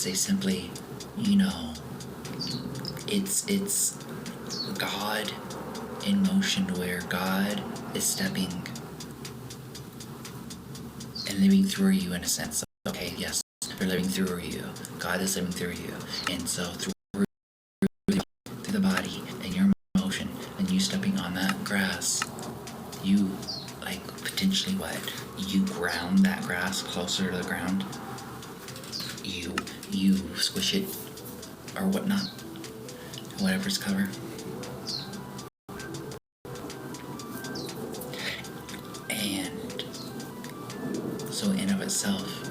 say simply, you know, it's God in motion, where God is stepping and living through you in a sense. Okay, yes, they're living through you. God is living through you. And so through the body and your motion and you stepping on that grass, you like potentially what? You ground that grass closer to the ground. You squish it or whatnot. Whatever's covered. And so in of itself,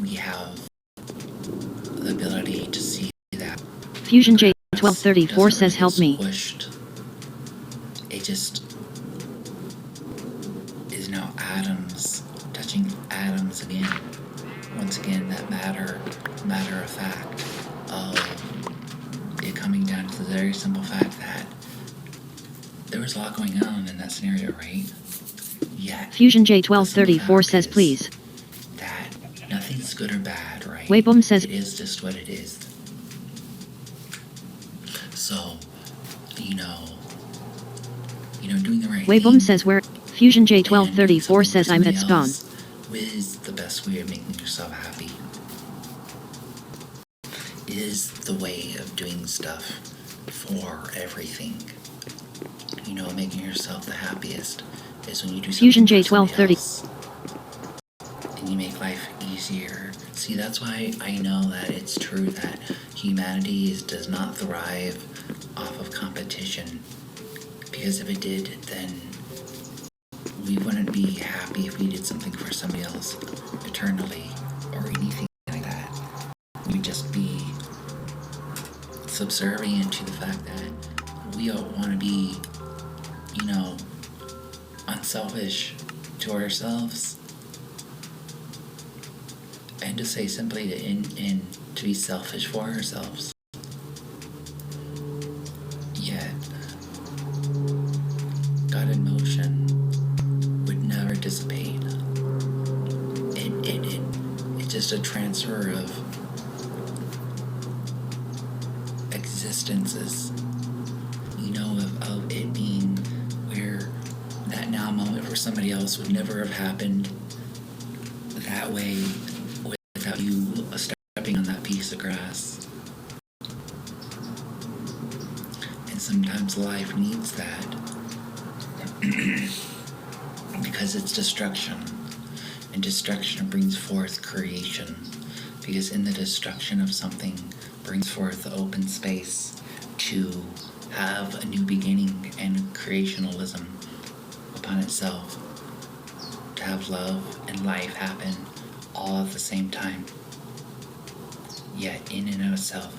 we have the ability to see that Fusion J 1234 says help me. Squished. It just is now atoms touching atoms again. Once again, that matter of fact of it coming down to the very simple fact that there was a lot going on in that scenario, right? Yet Fusion J 1234 says please. That nothing's good or bad, right? Wayboom says it is just what it is. So, you know, doing the right Wayboom thing. says where. Fusion J 1234 says I'm at spawn. Is the best way of making yourself happy. Is the way of doing stuff for everything. You know, making yourself the happiest is when you do something Fusion J for somebody 1230 else, and you make life easier. See, that's why I know that it's true that humanity does not thrive off of competition. Because if it did, then we wouldn't be happy if we did something for somebody else eternally or anything like that. We'd just be subservient to the fact that we don't want to be, unselfish to ourselves. And to say simply to be selfish for ourselves. Yet, God in motion would never dissipate. It's just a transfer of existences, of it being where that now moment for somebody else would never have happened that way without you stepping on that piece of grass. And sometimes life needs that because it's destruction, and destruction brings forth creation, because in the destruction of something brings forth the open space to have a new beginning and creationalism upon itself, to have love and life happen all at the same time. Yet in and of itself,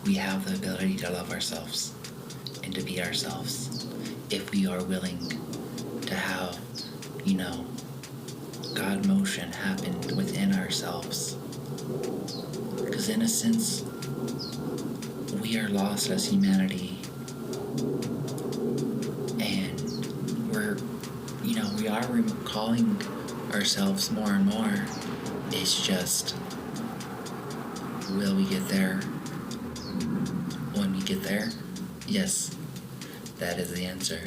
we have the ability to love ourselves and to be ourselves if we are willing to have, God motion happen within ourselves. Because in a sense, we are lost as humanity, and we are recalling ourselves more and more. It's just, will we get there? When we get there, yes, that is the answer.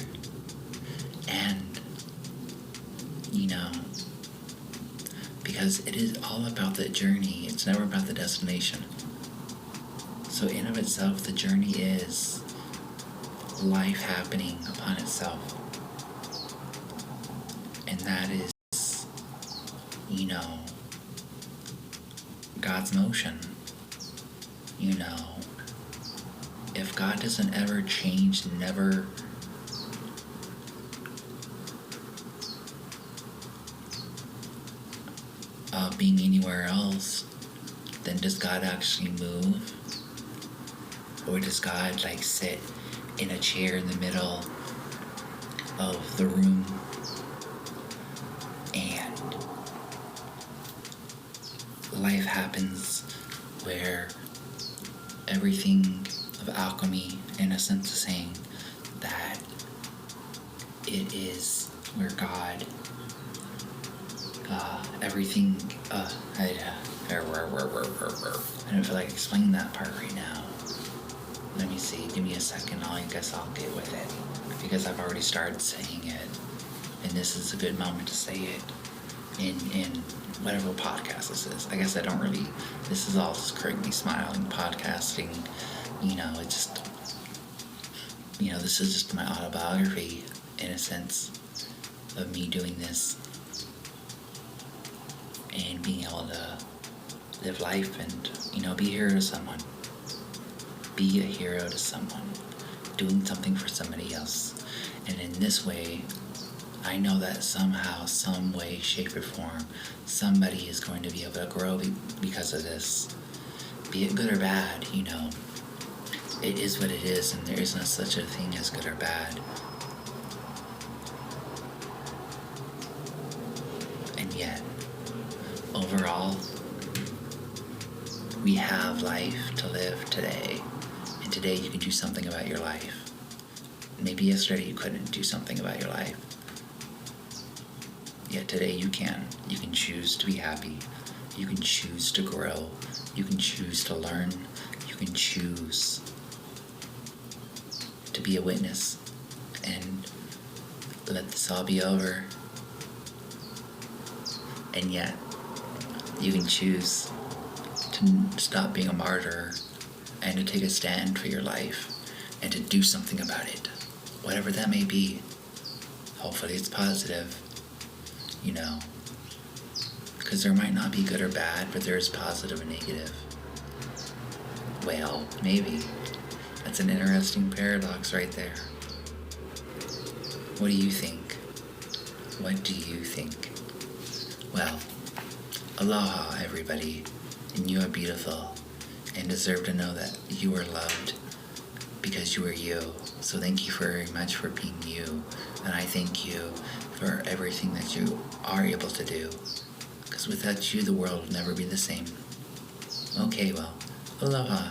And, because it is all about the journey, it's never about the destination. So in of itself, the journey is life happening upon itself. And that is, God's motion. If God doesn't ever change, never being anywhere else, then does God actually move? Or does God sit in a chair in the middle of the room and life happens where everything of alchemy, in a sense, is saying that it is where God everything, I don't feel like explaining that part right now. Let me see, give me a second, I guess I'll get with it, because I've already started saying it, and this is a good moment to say it in whatever podcast this is. I guess I don't really, this is all just KragNeUs podcasting, it's just, this is just my autobiography, in a sense, of me doing this, and being able to live life and, be a hero to someone. Be a hero to someone. Doing something for somebody else. And in this way, I know that somehow, some way, shape, or form, somebody is going to be able to grow because of this. Be it good or bad, it is what it is, and there is no such a thing as good or bad. And yet, overall, we have life to live today, and today you can do something about your life. Maybe yesterday you couldn't do something about your life, yet today you can. You can choose to be happy, you can choose to grow, you can choose to learn, you can choose to be a witness, and let this all be over. And yet, you can choose to stop being a martyr and to take a stand for your life and to do something about it, whatever that may be. Hopefully it's positive, because there might not be good or bad, but there is positive and negative. Well, maybe. That's an interesting paradox right there. What do you think? What do you think? Well, aloha, everybody, and you are beautiful and deserve to know that you are loved because you are you. So thank you very much for being you, and I thank you for everything that you are able to do, because without you, the world will never be the same. Okay, well, aloha.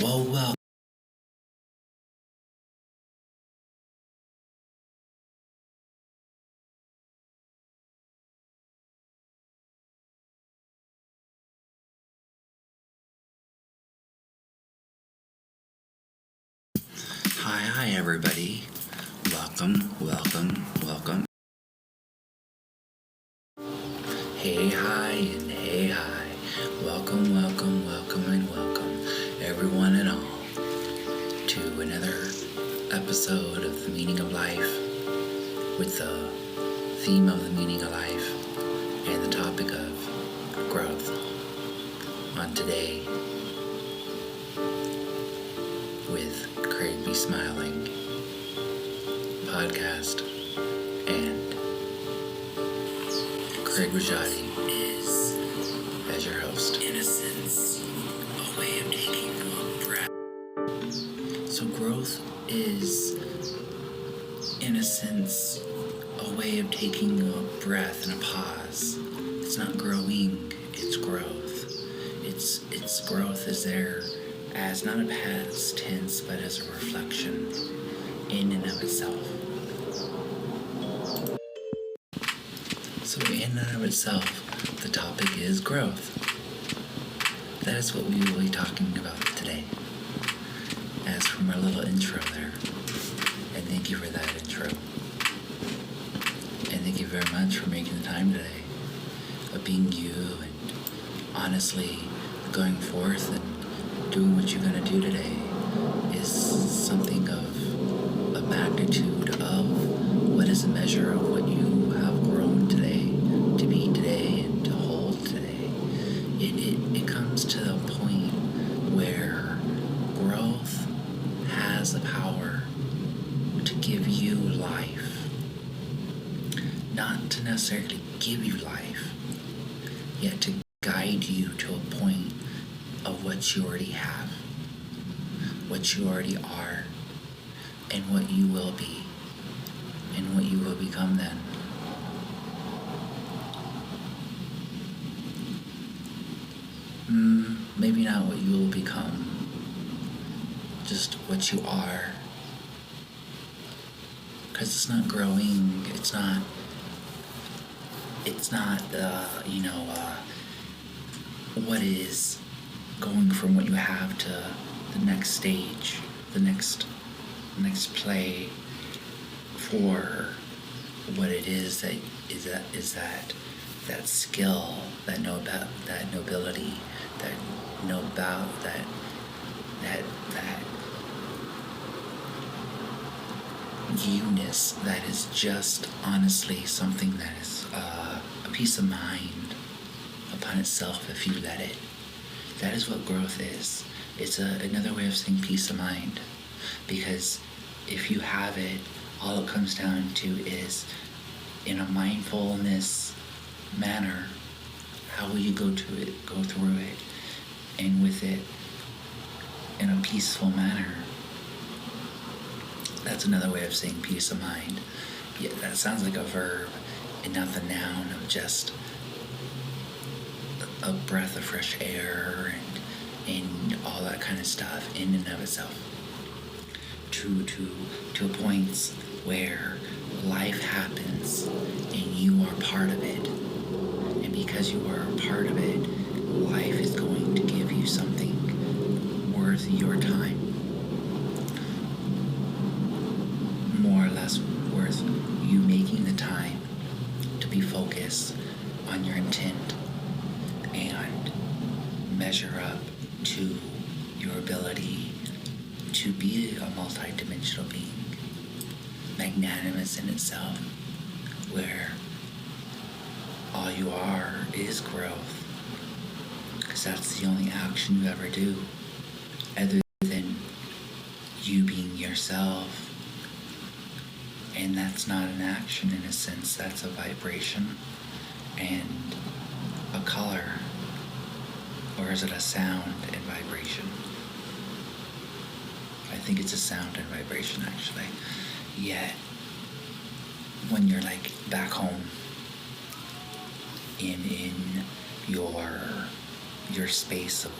Well. Hi, everybody. Welcome. Hey, hi, and hey, hi. Welcome, and welcome, everyone and all, to another episode of The Meaning of Life, with the theme of the meaning of life and the topic of growth. On today, with Craig Be Smiling podcast and KragNeUs as your host. In a sense, a way of taking a breath. So growth is, in a sense, a way of taking a breath and a pause. It's not growing, it's growth. It's growth is there as not a past tense, but as a reflection in and of itself. So in and of itself, the topic is growth. that is what we will be talking about today. As from our little intro there. And thank you for that intro. And thank you very much for making the time today of being you and honestly going forth and doing what you're going to do today is something of a magnitude of what is a measure of what you have grown today to be today and to hold today. It comes to the point where growth has the power to give you life. Not to necessarily give you life, yet to guide you to a point of what you already have, what you already are, and what you will be, and what you will become then. Maybe not what you will become, just what you are. Because it's not growing, it's not what is going from what you have to the next stage, the next play for what it is that that skill, that nobility, that you-ness that is just honestly something that is a peace of mind upon itself if you let it. That is what growth is. It's another way of saying peace of mind. Because if you have it, all it comes down to is in a mindfulness manner, how will you go through it, and with it in a peaceful manner. That's another way of saying peace of mind. Yeah, that sounds like a verb and not the noun of just a breath of fresh air and all that kind of stuff in and of itself. To points where life happens and you are part of it. And because you are a part of it, life is going to give you something worth your time. More or less worth you making the time to be focused on your intent and measure up to your ability to be a multi-dimensional being, magnanimous in itself, where all you are is growth, because that's the only action you ever do, other than you being yourself. And that's not an action in a sense, that's a vibration and a color, or is it a sound and vibration? I think it's a sound and vibration actually. Yet, when you're like back home in your space of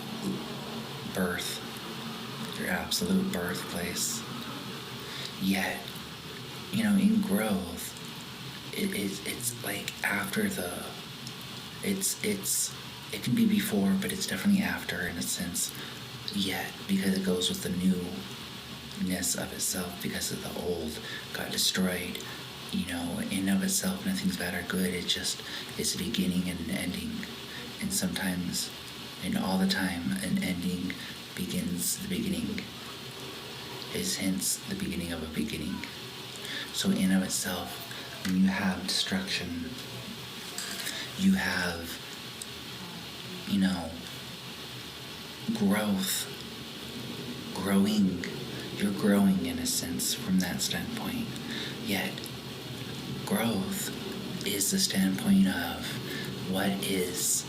birth, your absolute birthplace, yet, in growth, it's like after it can be before, but it's definitely after in a sense, yet, because it goes with the newness of itself, because of the old got destroyed, in of itself, nothing's bad or good, it's a beginning and an ending, and sometimes, and all the time, an ending begins the beginning, is hence the beginning of a beginning. So in of itself, when you have destruction, you have, growth, you're growing in a sense from that standpoint. Yet, growth is the standpoint of what is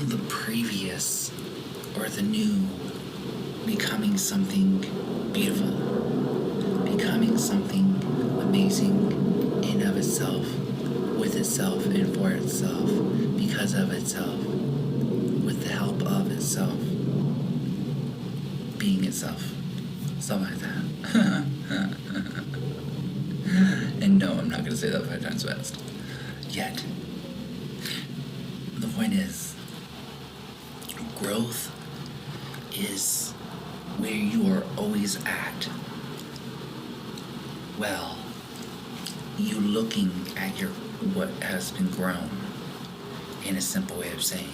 the previous or the new becoming something beautiful, becoming something amazing in of itself, with itself and for itself, because of itself, with the help of itself, being itself, something like that. And no, I'm not going to say that 5 times fast. Yet, point is, growth is where you are always at. Well, you looking at what has been grown, in a simple way of saying.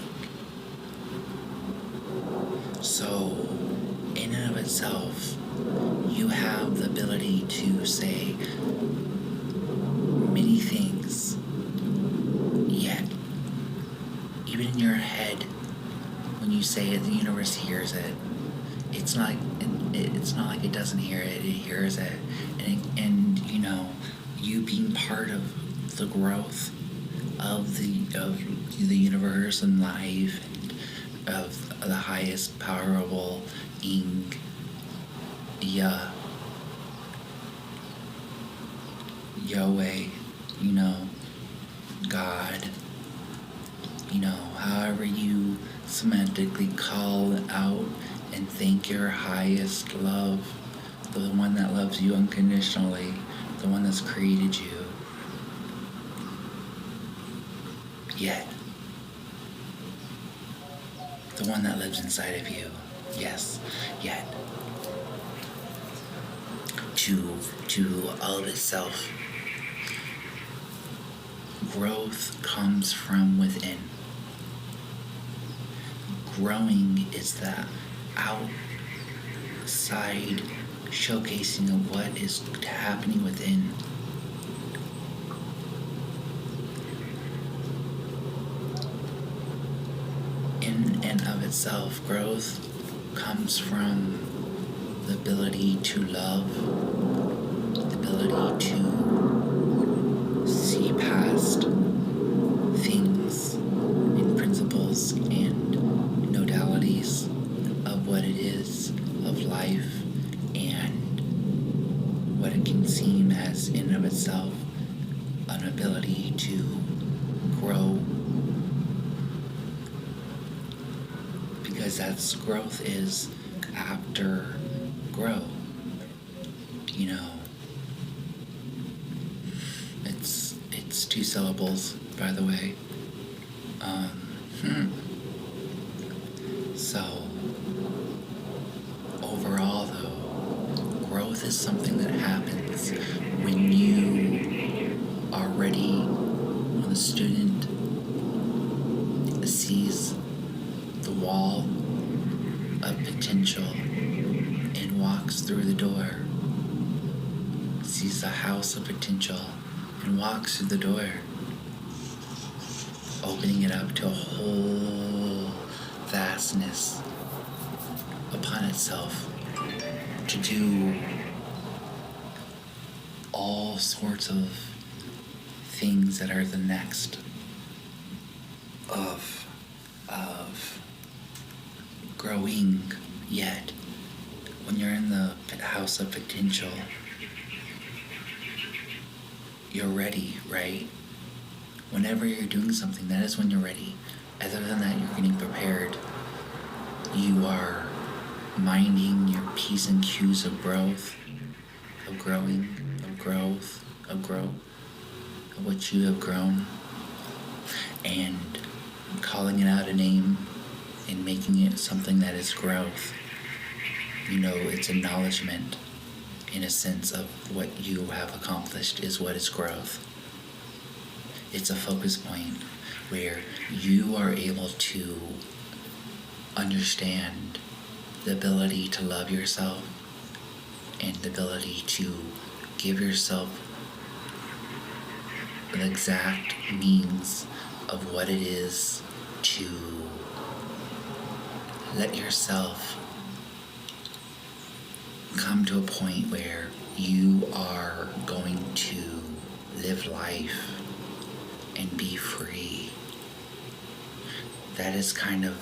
So, in and of itself, you have the ability to say many things, yet, even in your head, when you say it, the universe hears it. It's not like it doesn't hear it, it hears it. And you know, you being part of the growth of the universe and life, and of the highest powerful ing, Yahweh, you know, God, you know, however you semantically call out and thank your highest love, the one that loves you unconditionally, the one that's created you. Yet, the one that lives inside of you, yes, yet, to all of itself, growth comes from within. Growing is the outside showcasing of what is happening within. In and of itself, growth comes from the ability to love, the ability to see past things and principles and modalities of what it is of life and what it can seem as in and of itself an ability to grow, because that's growth is after grow, you know. It's two syllables, by the way. So, overall though, growth is something that happens when you are ready, when the student sees the wall of potential and walks through the door, sees the house of potential and walks through the door, opening it up to a whole vastness upon itself to do all sorts of things that are the next of growing. Yet when you're in the house of potential, you're ready, right? Whenever you're doing something, that is when you're ready. Other than that, you're getting prepared. You are minding your P's and Q's of growth, of growing, of growth, of what you have grown, and calling it out a name and making it something that is growth. You know, it's acknowledgement in a sense of what you have accomplished is what is growth. It's a focus point where you are able to understand the ability to love yourself and the ability to give yourself the exact means of what it is to let yourself come to a point where you are going to live life and be free. That is kind of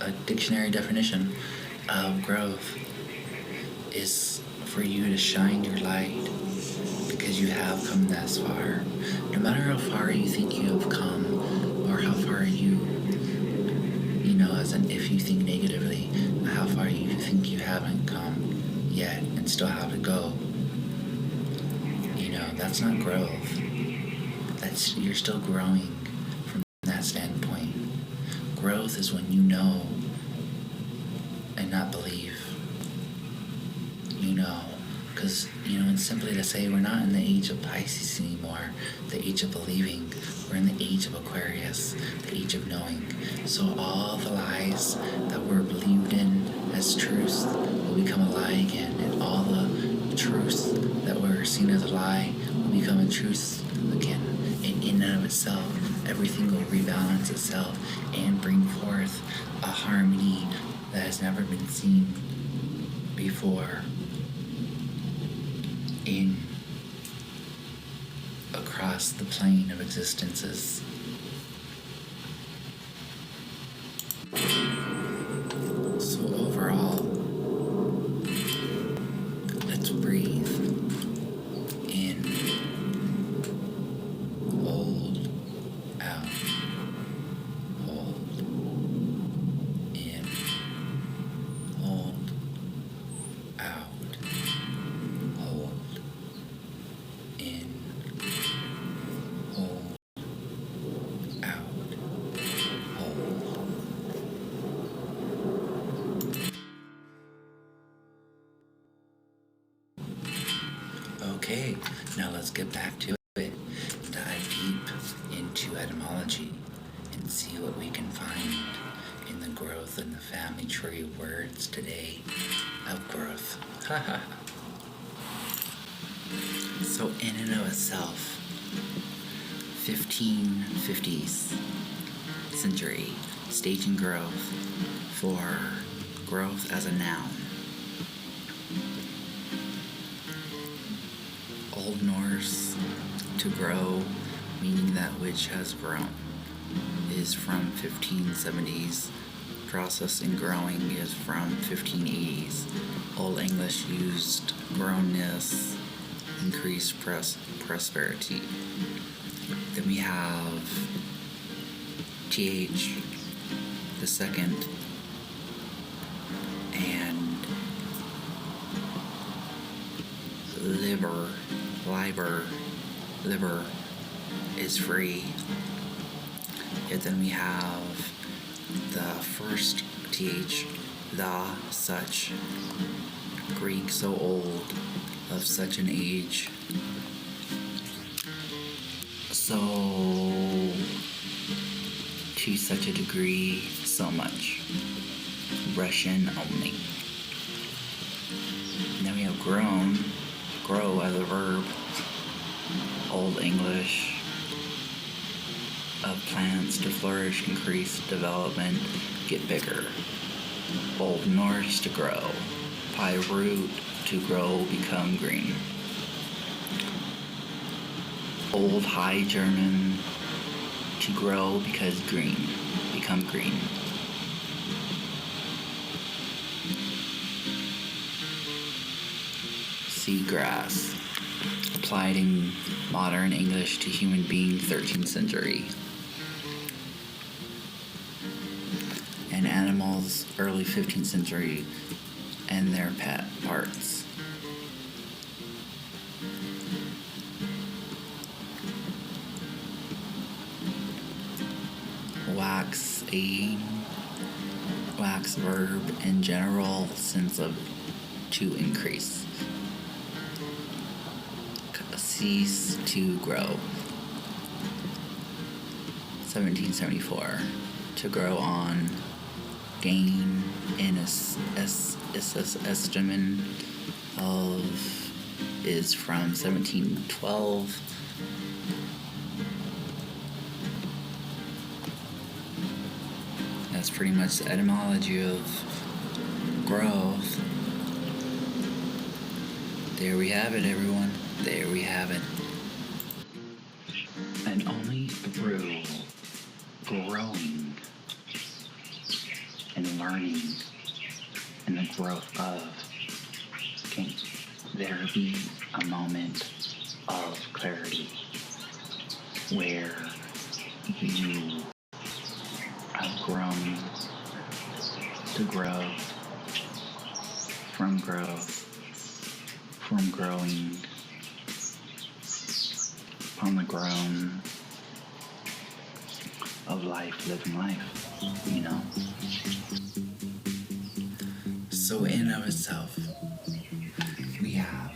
a dictionary definition of growth is for you to shine your light because you have come this far. No matter how far you think you have come or how far as in if you think negatively, how far you think you haven't come yet and still have to go. That's not growth. You're still growing from that standpoint. Growth is when you know and not believe. You know, because, it's simply to say we're not in the age of Pisces anymore, the age of believing. We're in the age of Aquarius, the age of knowing. So all the lies that were believed in as truth will become a lie again, and all the truths that were seen as a lie will become a truth again. And in and of itself, everything will rebalance itself and bring forth a harmony that has never been seen before across the plane of existences. So overall, let's breathe in, hold, out, hold, in, hold, out, hold, in, hold, out, hold. Okay, now let's get back to it. Dive deep into etymology and see what we can find in the growth and the family tree words today of growth. So in and of itself, 1550s century, staging growth for growth as a noun. Old Norse, to grow, meaning that which has grown, is from 1570s. Process in growing is from 1580s. Old English used grownness, increased prosperity. Then we have th, the second, and liber is free. And then we have the first th, the, such, Greek, so old, of such an age. So, to such a degree, so much. Russian only. And then we have grown, grow as a verb. Old English, of plants to flourish, increase, development, get bigger. Old Norse, to grow. Pi root, to grow, become green. Old High German, to grow because green, become green. Seagrass, applied in modern English to human being, 13th century. And animals, early 15th century, and their pet parts. Wax, a wax verb in general sense of to increase. Cease, to grow. 1774, to grow on. Gain in estimate of is from 1712. That's pretty much the etymology of growth. There we have it, everyone. There we have it. And only through growing and learning and the growth of can there be a moment of clarity where you have grown to grow, from growth, from growing, on the ground of life, living life, you know? So in and of itself, we have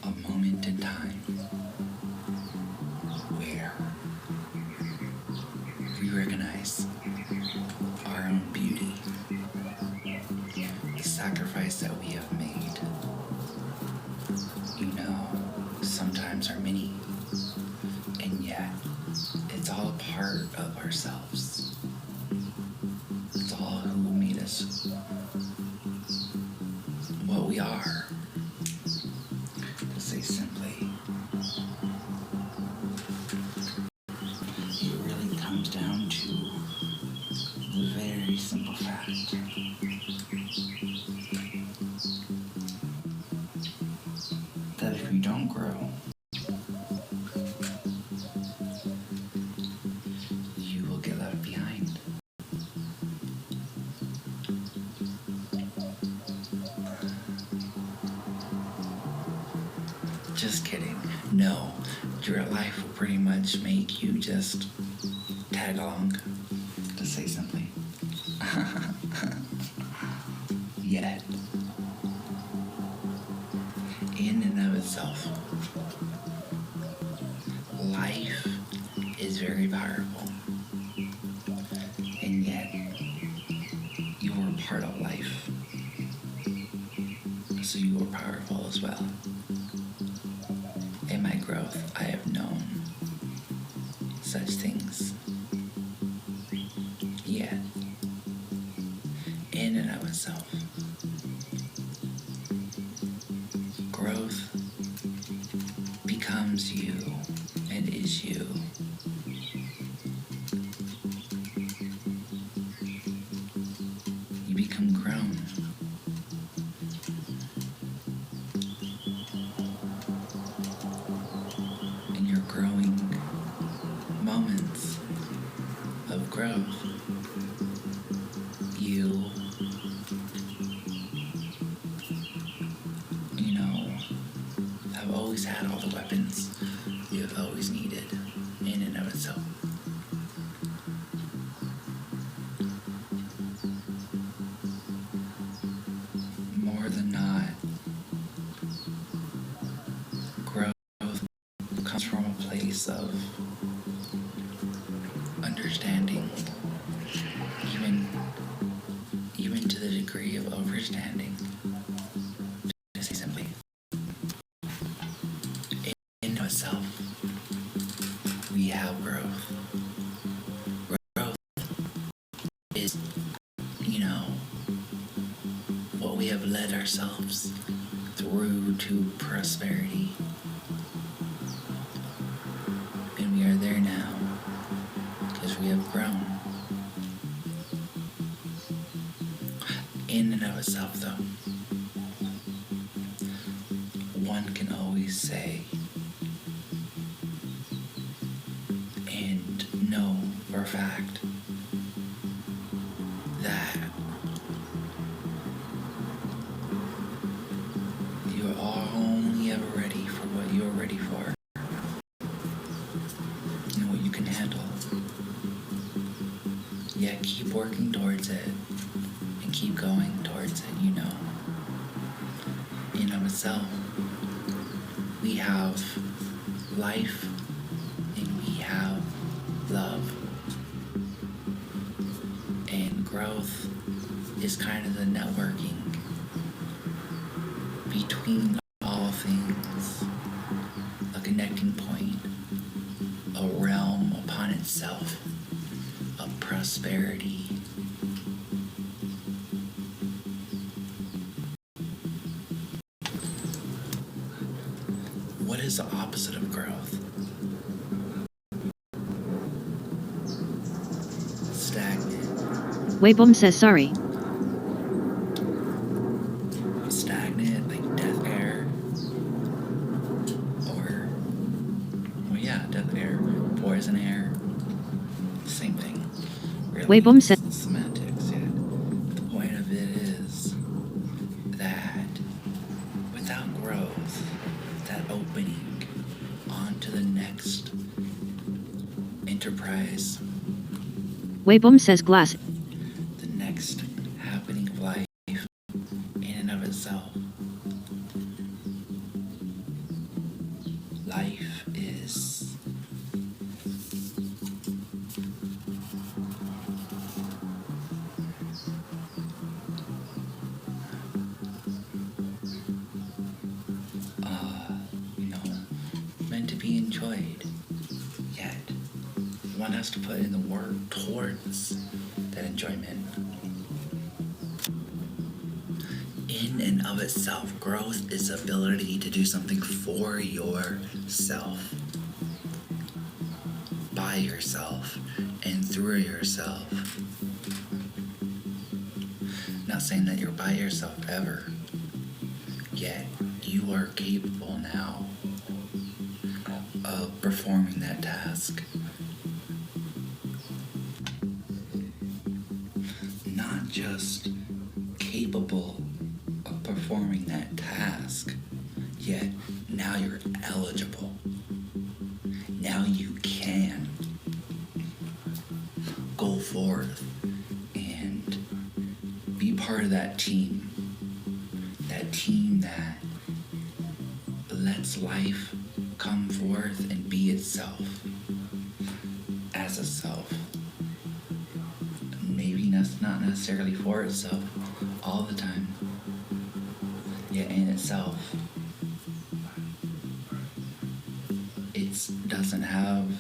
a moment in time where we recognize our own beauty, the sacrifice that we have made. You know, sometimes are many, and yet it's all a part of ourselves. It's all who made us what we are. To say simply, it really comes down to the very simple fact that if you don't grow, you will get left behind. Just kidding. No, your life will pretty much make you just tag along, to say simply. Yet, in and of itself, life is very powerful. And yet, you are part of life. So you are powerful as well. In my growth, I have known such things. Yet, in and of itself, growth becomes you and is you. You become grown. In your growing moments of growth, you know, have always had all the weapons you have always needed in and of itself. More than not, growth comes from a place of understanding, even to the degree of overstanding. To say simply, in itself, we have growth. Growth is, what we have led ourselves through to prosperity. And we are there now because we have grown. In and of itself, though, one can always say and know for a fact that you are only ever ready for what you're ready for and what you can handle. Yet keep working towards it and keep going towards it, In of itself, we have life and we have love. And growth is kind of the networking between all things, a connecting point, a realm upon itself of prosperity. What is the opposite of growth? Stagnant. Weiboom says sorry. Stagnant, like death air. Or, death air, poison air. Same thing. Really, Weiboom says semantics, The point of it is that without growth, that opening to the next enterprise, Weiboom says glass. the next happening of life in and of itself. Life is meant to be enjoyed, yet one has to put in the work towards that enjoyment. In and of itself, growth is the ability to do something for yourself, by yourself, and through yourself. Not saying that you're by yourself ever, yet you are capable now of performing that task. Not just capable of performing that task, yet now you're eligible. Now you can go forth and be part of that team that lets life come forth and be itself as a self. Maybe not necessarily for itself all the time, yet in itself.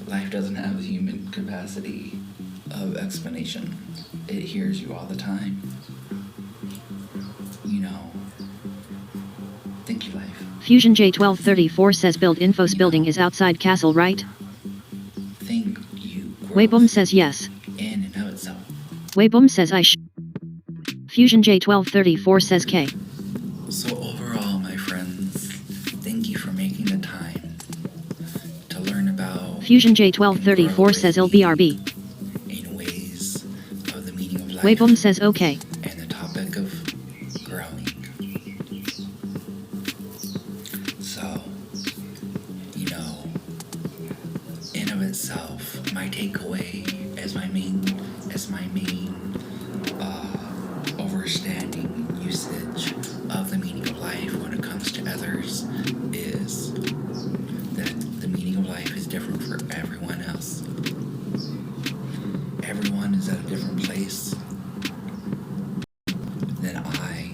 Life doesn't have the human capacity of explanation. It hears you all the time. Thank you, life. Fusion J1234 says build infos building is outside castle, right? Thank you. Weiboom says yes. In and of itself. Weiboom says Fusion J1234 says K. So overall, my friends, thank you for making the time to learn about Fusion J1234 says LBRB. in ways of the meaning of life. Weiboom says okay. And the topic of growing. So, in of itself, my takeaway as my main understanding and usage of the meaning of life when it comes to others is that the meaning of life is different for everyone else. Everyone is at a different place than I.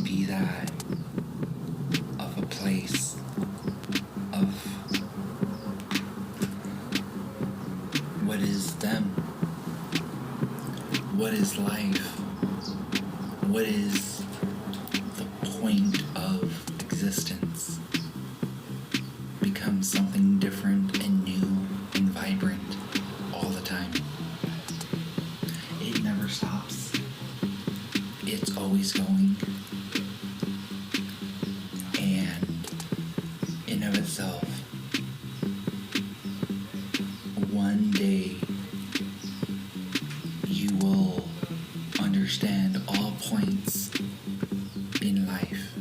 Be that of a place of what is them, what is life, what is the point of existence, becomes something different and new and vibrant all the time. It never stops. It's always going. And in of itself, one day you will understand all points in life,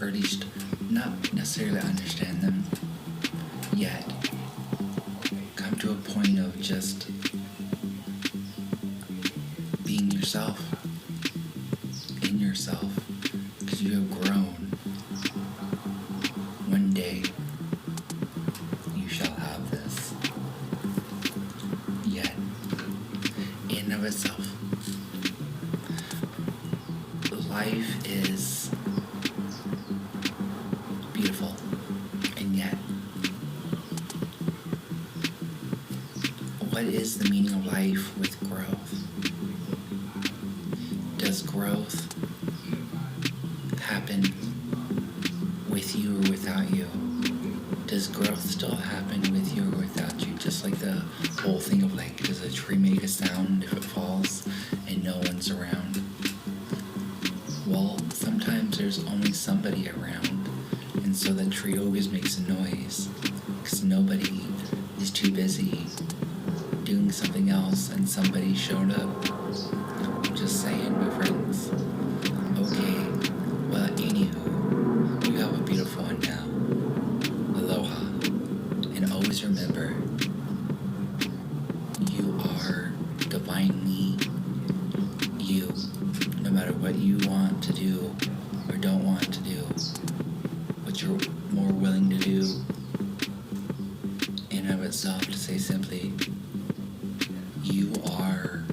or at least not necessarily understand them, yet come to a point of just being yourself, in yourself, because you have grown. One day you shall have this. Yet, in of itself, life is beautiful, and yet, what is the meaning of life with growth? Does growth happen with you or without you? Does growth still happen with you or without you? Just like the whole thing of like, does a tree make a sound if it falls and no one's around? Well, sometimes there's only somebody around, and so the tree always makes a noise because nobody is too busy doing something else and somebody showed up. I'm just saying, my friends. what you want to do or don't want to do, what you're more willing to do, in and of itself, to say simply, you are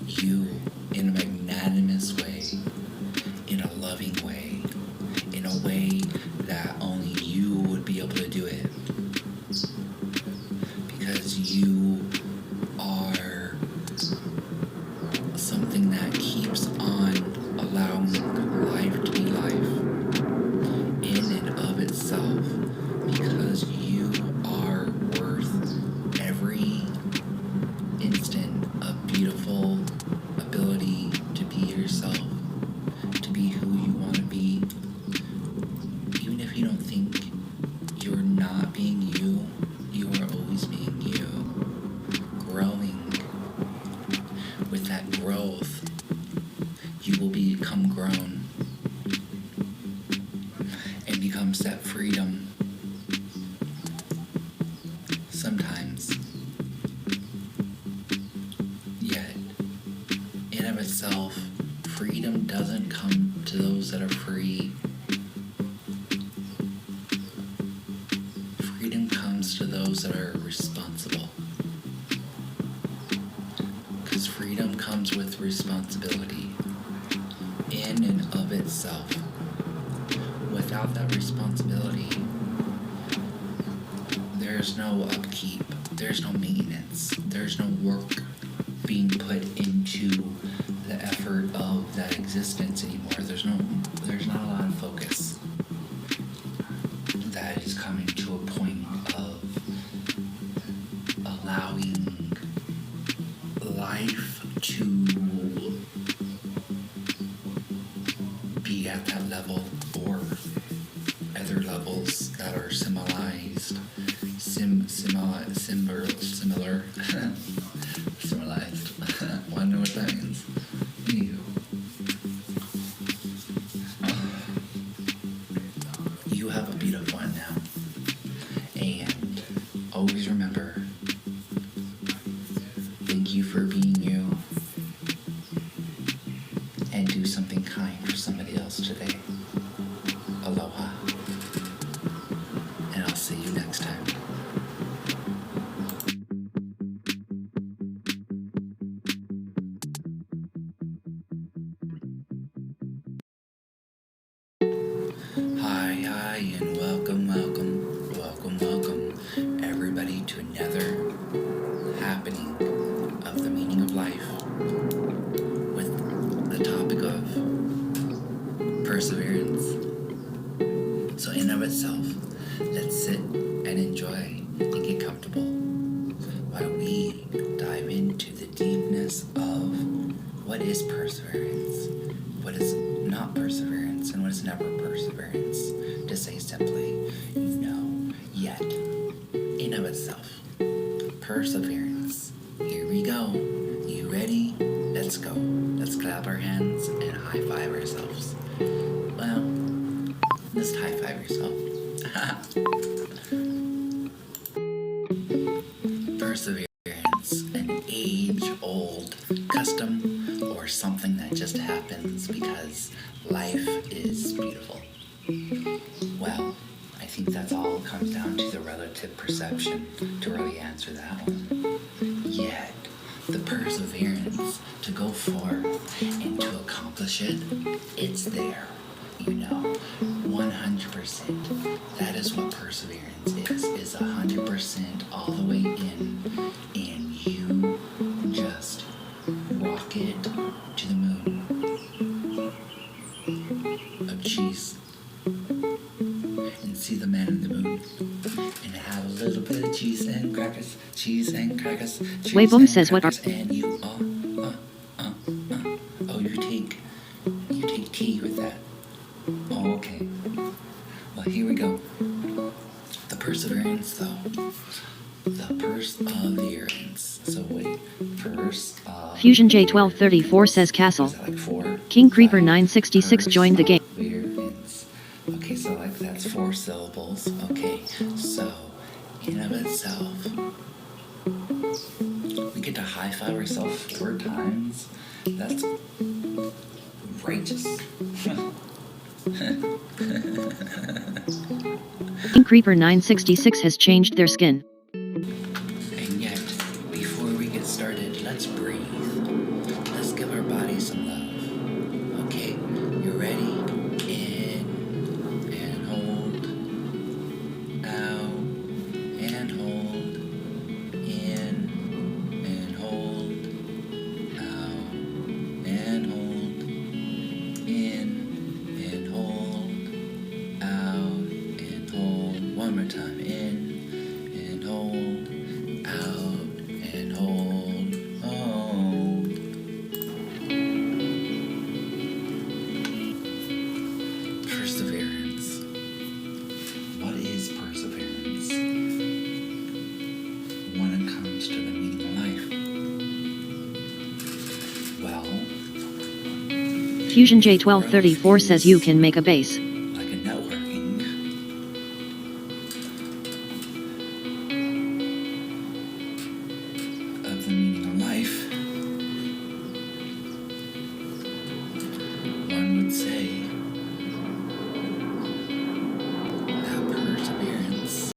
you in a magnanimous way, in a loving way, in a way that only you would be able to do it. Because you are something that keeps on allowing life to be life in and of itself, because you are worth every instant of beautiful ability to be yourself, to be who you want to be. Even if you don't think you're not being you, you are always being you. Growing. With that growth, you will become grown and become set freedom. Sometimes. Yet, in of itself, freedom doesn't come to those that are free. Freedom comes to those that are responsible. Because freedom comes with responsibility in and of itself. Without that responsibility, there's no upkeep, there's no maintenance, there's no work being put into the effort of that existence anymore. There's not a lot of focus that is coming to a point of allowing life to be at that level, or other levels that are similar, similarized. Wonder what that means. You have a beautiful one now, and always remember, thank you for being you, and do something kind for somebody else today. Aloha, and I'll see you next time. Hi, and welcome, everybody, to another happening of the meaning of life, with the topic of perseverance. So in of itself, let's sit and enjoy and get comfortable while we dive into the deepness of what is perseverance, what is not perseverance, and what is never perseverance. To say simply, yet, in of itself, perseverance. Here we go. You ready? Let's go. Let's clap our hands and high five ourselves. Well, just high five yourself. Perseverance, an age-old custom, or something that just happens because life is beautiful. Well, I think that's all comes down to the relative perception to really answer that one. Yet, the perseverance to go forth and to accomplish it, it's there. 100%. That is what perseverance is 100% all the way in, and you just rocket to the moon of cheese and see the man in the moon and have a little bit of cheese and crackers, Weiboom says what are and you you take tea with that. Oh, okay. Well, here we go. The perseverance, though. The perseverance. So wait, Fusion J1234 says castle. Is that like 4? King Creeper 966 joined the game. Perseverance. Okay, so that's 4 syllables. Okay, so in of itself, we get to high five ourselves 4 times. That's righteous. King Creeper 966 has changed their skin. And yet, before we get started, let's breathe. Let's give our body some love. Okay, you ready? In and hold. Out and hold. In and hold. Out and hold. In and hold. Out and hold. One more time. In and hold. Out and hold. Hold. Perseverance. What is perseverance when it comes to the meaning of life? Well, Fusion J1234 says you can make a base. like a networking, of the meaning of life, one would say that perseverance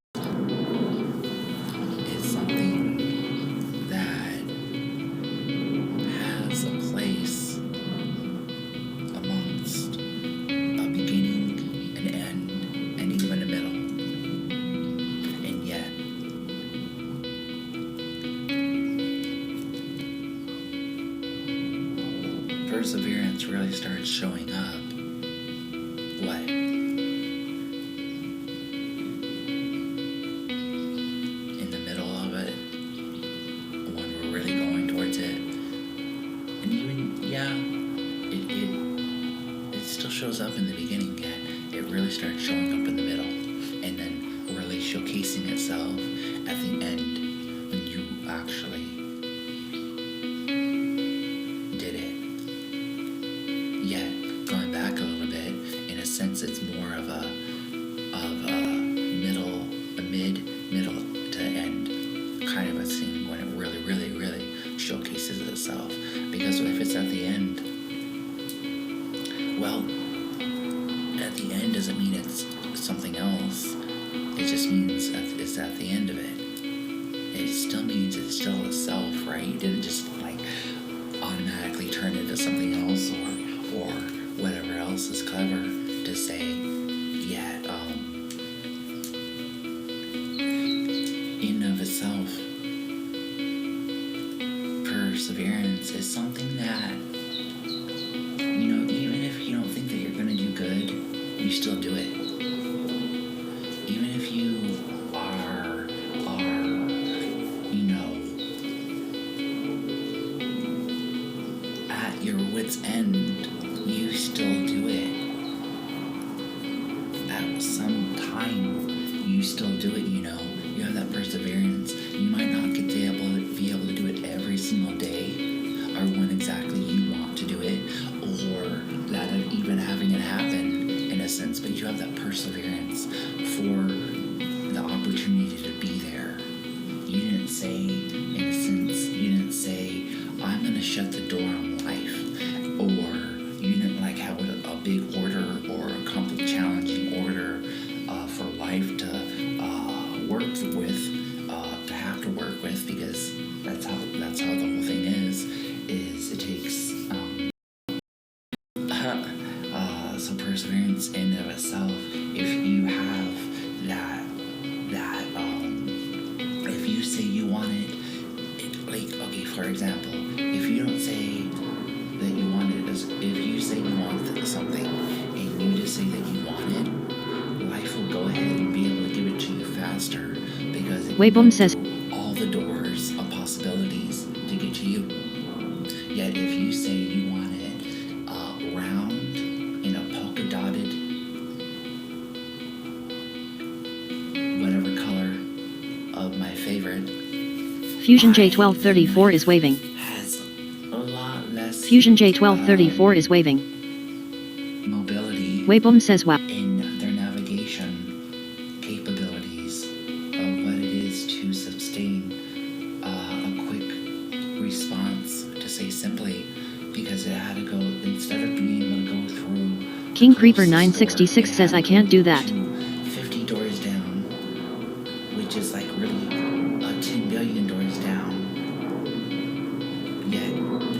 is something that has a place amongst a beginning, an end, and even a middle. And yet, perseverance really starts showing up what? In the middle of it, when we're really going towards it. And even, yeah, it still shows up in the beginning, yet it really starts showing up in the middle. And then really showcasing itself at the end when you actually did it. Yet, going back a little bit, in a sense, it's more of a middle to end kind of a scene when it really showcases itself. Because if it's at the end, well, at the end doesn't mean it's something else. It just means that it's at the end of it. It still means it's still itself, right? You didn't just like automatically turn into something else or whatever else is clever to say. Yet, in of itself, perseverance is something that, even if you don't think that you're gonna do good, you still do it. Even if you are, at your wit's end, you still do it. At some time, you still do it, You have that perseverance. You might not get to be able to do it every single day, or when exactly you want to do it, or that of even having it happen in a sense, but you have that perseverance for the opportunity to be there. You didn't say, in a sense, I'm gonna shut the door on life, or you didn't have a big order or a completely challenging order for life to work with, to have to work with, because that's how the whole thing is it takes so perseverance in and of itself. If you have that if you say you want it, okay, for example, if you don't say that you want it, if you say you want something and you just say that you want it, life will go ahead and be able to give it to you faster, because it Weiboom says all the doors of possibilities to get to you. Yet if you say you want it round in a polka dotted, whatever color of my favorite, Fusion J1234 is waving. has a lot less Fusion J1234 is waving. mobility Weiboom says wow. in their navigation capabilities of what it is to sustain a quick response, to say simply, because because it had to go, instead of being able to go through King the Creeper closest 966 door, it says had I to can't go do that. to 50 doors down, which is like really 10 billion doors down. Yet,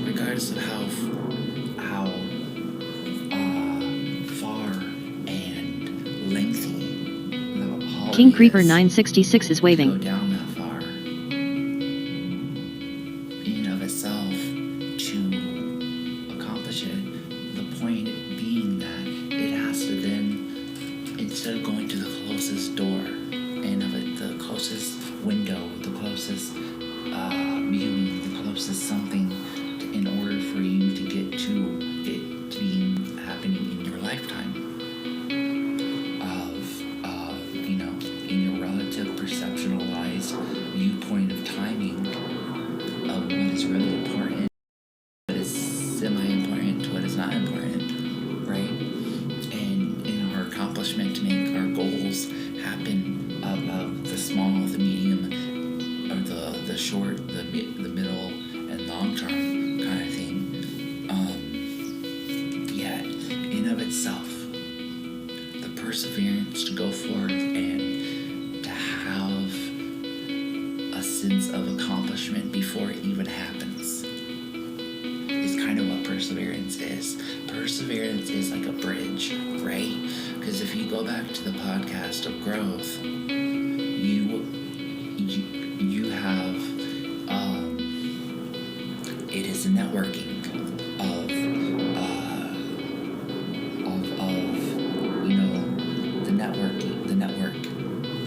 regardless of how far and lengthy the hallway King Creeper is, 966 is to go waving. down that far, in and of itself, to accomplish it, the point being that it has to then, instead of going to the closest door, and of it, the closest window, the closest viewing, the closest something, in order for you to get to it being happening in your lifetime, in your relative perceptualized viewpoint of timing of what is really important, what is semi-important, what is not important, right? And in our accomplishment to make our goals happen of the small, the medium, or the short, the middle, and long term kind of thing. Yet, in of itself, the perseverance to go forth and to have a sense of accomplishment before it even happens is kind of what perseverance is. Perseverance is like a bridge, right? Because if you go back to the podcast of growth, you have it is a networking of the network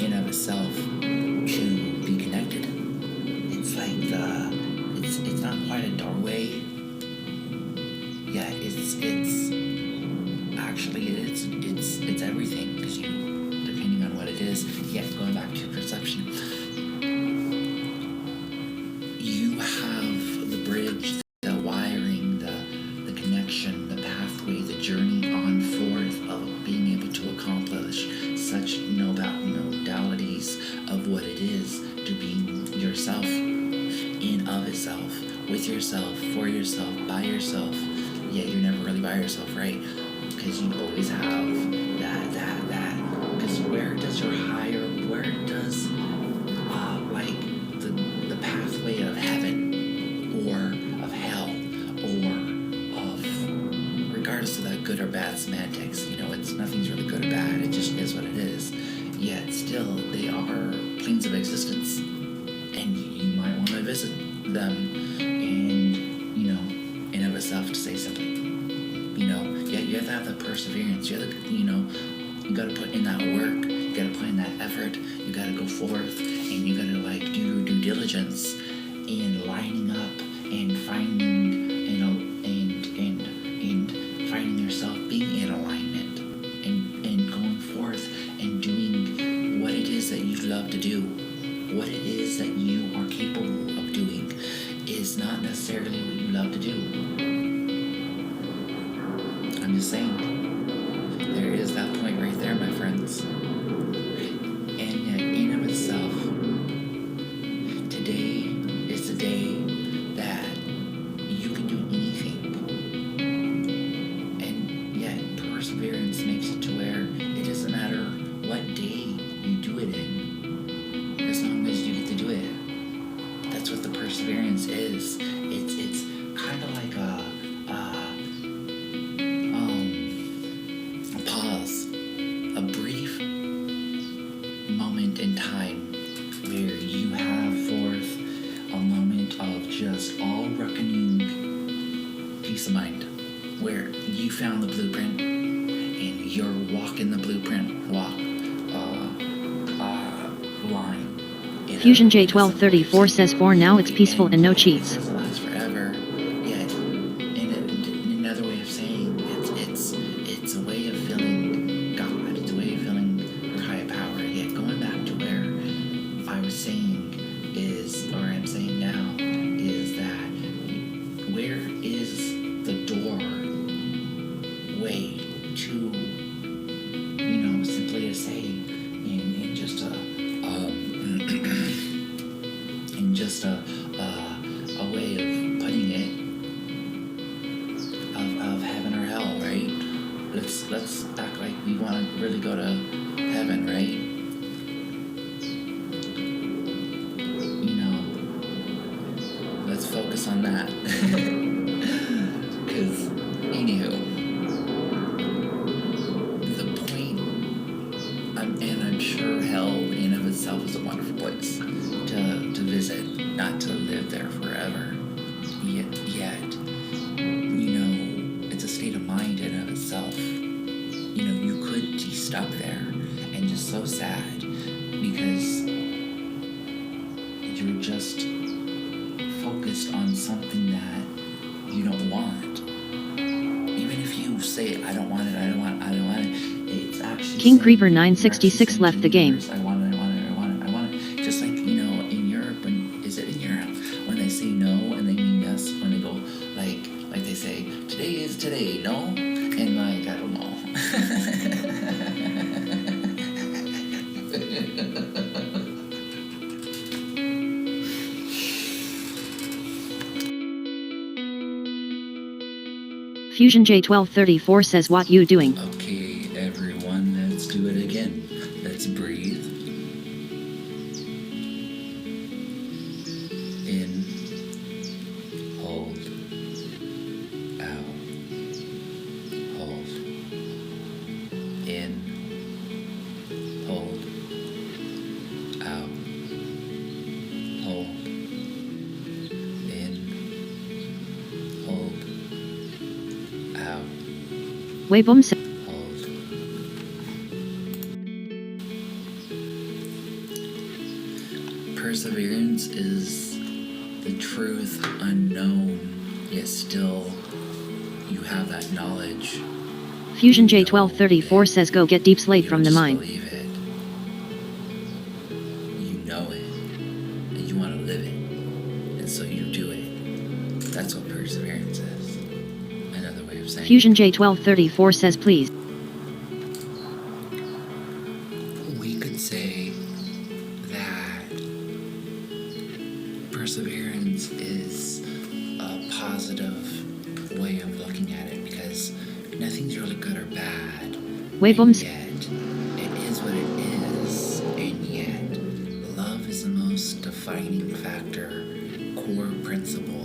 in of itself to be connected. It's like it's not quite a doorway. Yeah, it's actually it's everything, because you, depending on what it is, going back to perception, you have the bridge, the wiring, the connection, the pathway, the journey on forth of being able to accomplish such modalities of what it is to be yourself, in of itself, with yourself, for yourself, by yourself. Yet you're never really by yourself, right? Because you always have that. Because where does the pathway of heaven, or of hell, or of, regardless of that good or bad semantics, nothing's really good or bad, it just is what it is. Yet still, they are planes of existence, and you might want to visit them, and in of itself, to say simply, yet you have to have the perseverance. You got to put in that work. You got to put in that effort. You got to go forth, and you got to do your due diligence in lining up and finding and finding yourself being in alignment, and going forth and doing what it is that you love to do. What it is that you are capable of doing is not necessarily what you love to do. I'm just saying, there is that point right there, my friends. And yet, in of itself, today is the day that you can do anything. And yet, perseverance makes it to where it doesn't matter what day you do it in, as long as you get to do it. That's what the perseverance is. It's kind of like a pause, a brief moment in time where you have forth a moment of just all reckoning peace of mind, where you found the blueprint and you're walking the blueprint line. Fusion J1234 says for now it's peaceful and no cheats. It doesn't last forever. Yet, in another way of saying, it's a way of feeling God. It's a way of feeling your higher power. Yet, going back to where I was saying is, or I'm saying now, is that where is the doorway to, simply to say, in just a way of putting it, let's act like we want to really go to heaven, right? You know, let's focus on that. Because, anywho, the point, and I'm sure hell in of itself is a wonderful place to visit, not to live there forever. Yet, it's a state of mind in of itself. You could be stuck there and just so sad because you're just focused on something that you don't want. Even if you say, I don't want it, it's actually King saying, Creeper you're 966 actually left saying the to game. universe, I want it. Just like, in Europe, is it in Europe? When they say no and they mean yes, when they go, like they say, today is today, no? And like, I don't know. Fusion J1234 says, what you doing? Okay, everyone, let's do it again. Let's breathe. In, hold, out, hold, in, hold, out, hold, in, hold, out, Weiboom says, hold. Perseverance is the truth unknown, yet still you have that knowledge. Fusion J1234 says, go get deep slate from the mine. You believe it. You know it. And you want to live it. And so you do it. That's what perseverance is. Another way of saying Fusion J1234 says, please. we could say that perseverance is a positive way of looking at it because nothing's really good or bad. Weiboom And says, yet, it is what it is. And yet, love is the most defining factor, core principle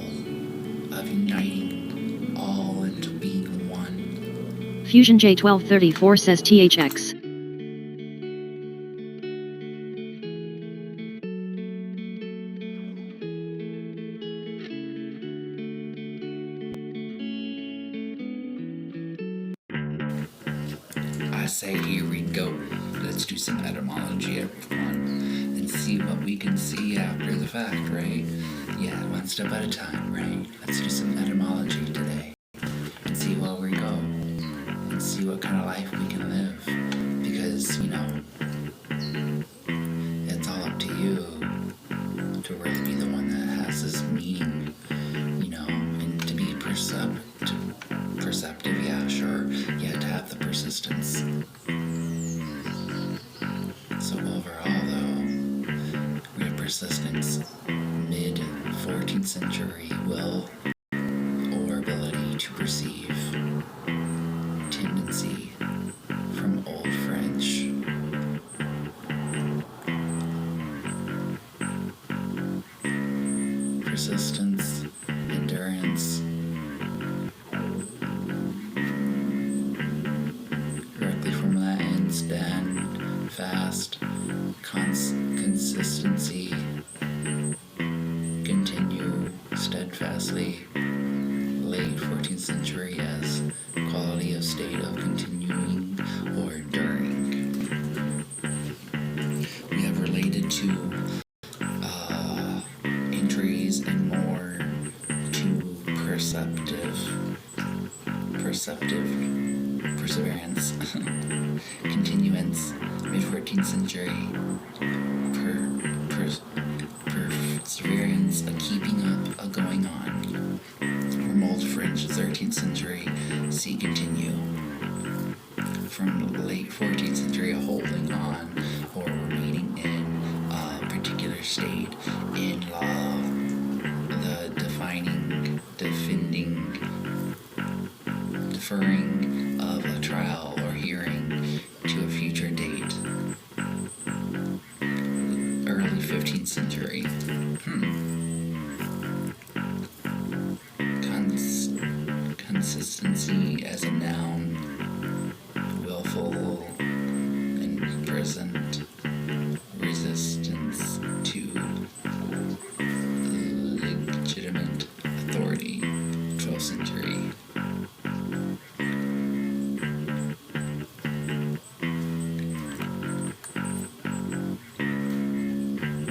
of uniting all into being one. Fusion J1234 says, THX. I say, here we go. Let's do some etymology, everyone, and see what we can see after the fact, right? Yeah, one step at a time, right? Let's do some etymology today and see where we go and see what kind of life we can live. Because, it's all up to you to really be the one that has this meaning, and to be perceptive, yeah, sure. You have to have the persistence. So overall, though, we have persistence, mid-14th century will or ability to perceive, tendency from Old French. Persistence, endurance, directly from Latin, stand, fast, consistency, continue steadfastly, late 14th century as quality of state of continuing or enduring. We have related to entries and more to perseverance, continuance, mid-14th century, perseverance, a keeping up, a going on. From Old French, 13th century, see continue. From late 14th century, a holding on or remaining in a particular state in law, the deferring of a trial Persistency as a noun, willful and present, resistance to legitimate authority, 12th century.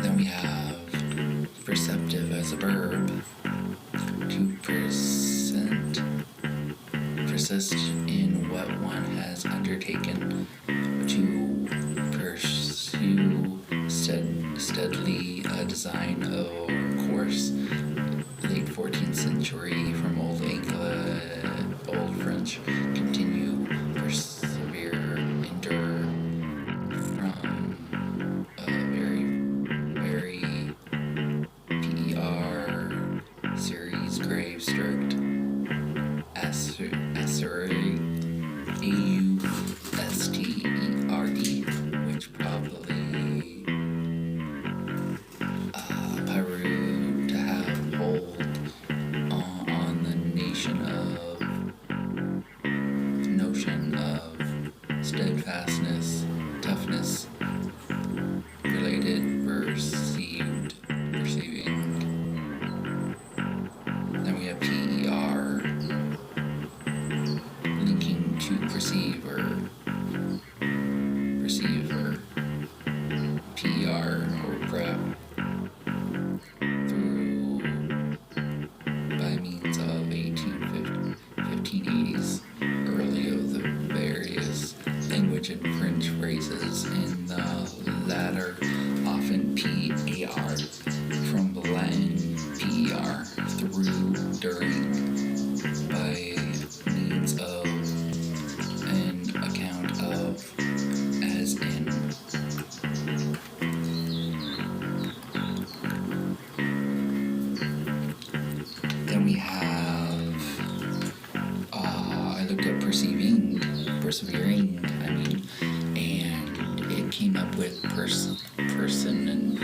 Then we have perceptive as a verb, to persist in what one has undertaken, to pursue steadily a design or course, late 14th century, from Old French, continue, persevere, endure, from very PER series, grave, strict, asterisk, AUSTERE, which probably Peru to have hold on the notion of steadfastness, toughness, related, perceiving. Then we have PER, linking to perceiver, PER, or prep, through by means of 1580s, early of the various language and French phrases in the latter, often PAR, from Latin PER, through, during, by means of, an account of, as in. Then we have, I looked up persevering, and it came up with person and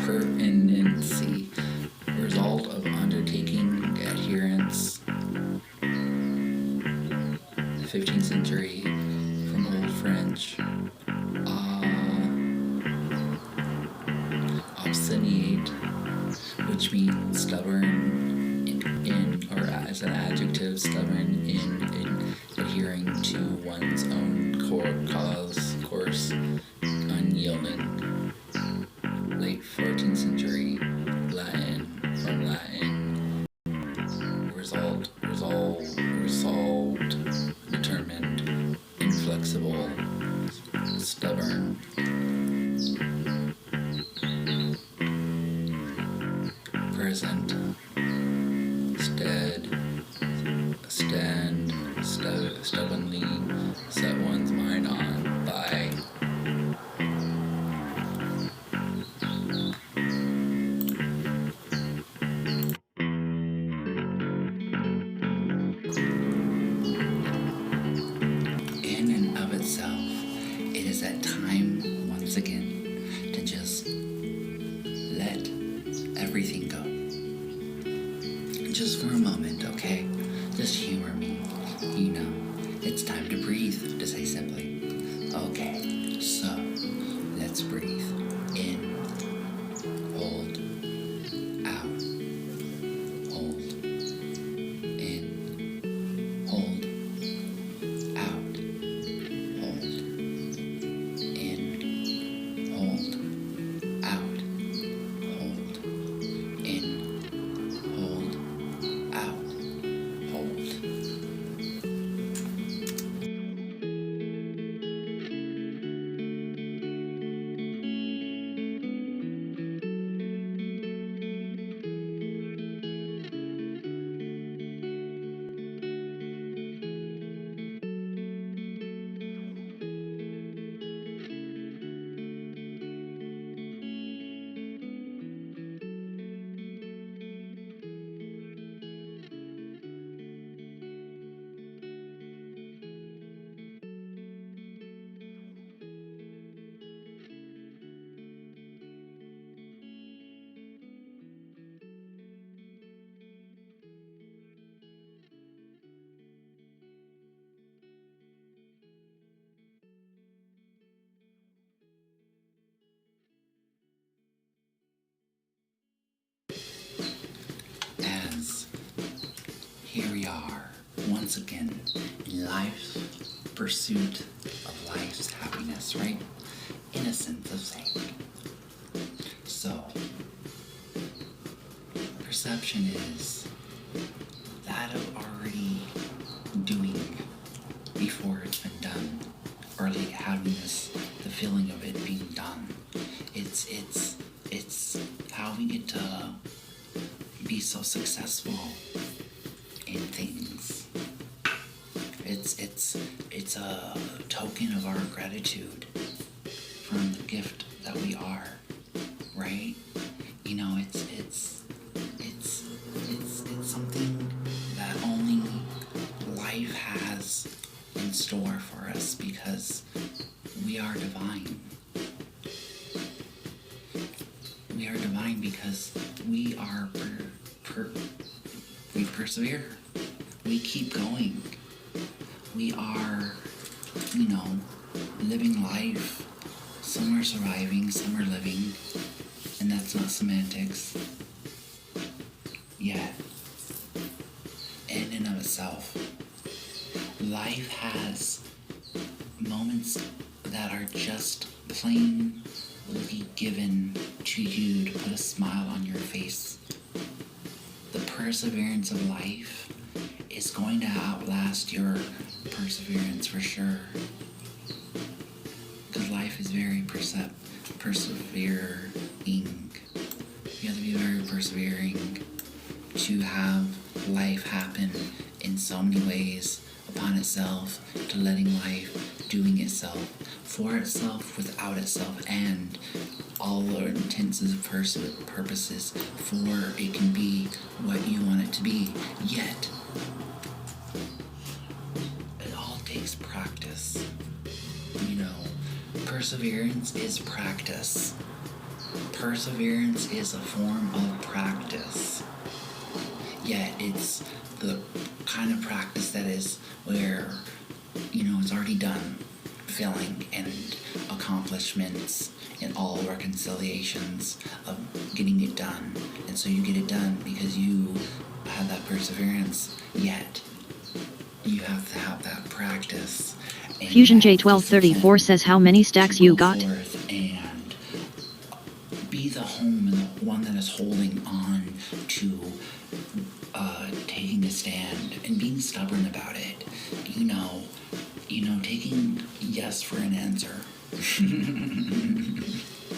pertinency, result of undertaking, adherence, 15th century, from Old French, obstinate, which means stubborn or as an adjective, stubborn in adhering to one's own course, unyielding. Late 14th century, Latin, from Latin, resolved, determined, inflexible, stubborn. Present, stubbornly set one's mind on, by. In and of itself, it is that time, once again, to just let everything go. Just for a moment, okay? Just humor me. It's time to breathe, to say simply. Okay, so let's breathe. In, hold, out, hold, in, hold, out, hold, in, hold, out, hold, in, hold, out, hold. Here we are, once again, in life's pursuit of life's happiness, right? Innocence of saying. So, perception is that of already doing before it's been done, or like having the feeling of it being done. It's how we get to be so successful in things. It's a token of our gratitude from the gift that we are, right? You know, it's something that only life has in store for us because we are divine. We are divine because we are we persevere. We keep going. We are, living life. Some are surviving, some are living, and that's not semantics. Yet, in and of itself, life has moments that are just plainly given to you to put a smile on your face. The perseverance of life is going to outlast your perseverance for sure. Because life is very persevering. You have to be very persevering to have life happen in so many ways upon itself, to letting life doing itself, for itself, without itself, and all the intents and purposes for it can be what you want it to be. Yet, it all takes practice. Perseverance is practice. Perseverance is a form of practice. Yet it's the kind of practice that is where, it's already done. Feeling and accomplishments and all reconciliations of getting it done. And so you get it done because you had that perseverance, yet you have to have that practice. Fusion J1234 says how many stacks you got? And be the home and the one that is holding on to taking a stand and being stubborn about it. Taking yes for an answer.